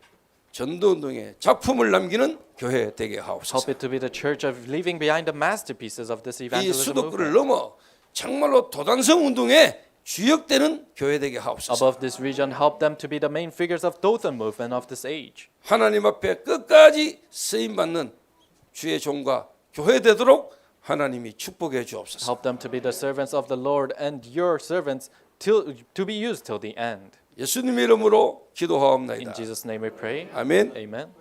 전도운동의 작품을 남기는 교회 되게 Help 하옵소서. it to be the church of leaving behind the masterpieces of this 이 evangelism 수도권을 movement. 넘어 정말로 도단성 운동의 주역되는 교회 되게 하옵소서. Above this region, help them to be the main figures of Dothan movement of this age. 하나님 앞에 끝까지 쓰임 받는 주의 종과 교회 되도록 하나님이 축복해 주옵소서. Help them to be the servants of the Lord and your servants to be used till the end. 예수님의 이름으로 In 기도하옵나이다. Jesus' name we pray. 아멘. Amen.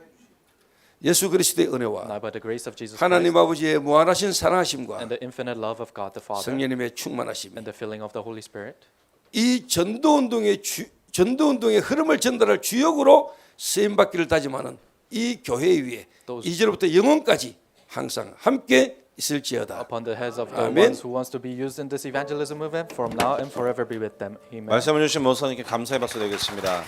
예수 그리스도의 은혜와 Now by the grace of Jesus 하나님 Christ 아버지의 무한하신 사랑하심과 and the infinite love of God the Father 성령님의 충만하심, and the filling of the Holy Spirit, 이 전도운동의 흐름을 전달할 주역으로 쓰임 받기를 다짐하는 이 교회 위에 이제로부터 영원까지 항상 함께 있을지어다. upon the heads of the Amen. ones who wants to be used in this evangelism movement, from now and forever be with them. Amen. 말씀을 주신 목사님께 감사의 박수 드리겠습니다.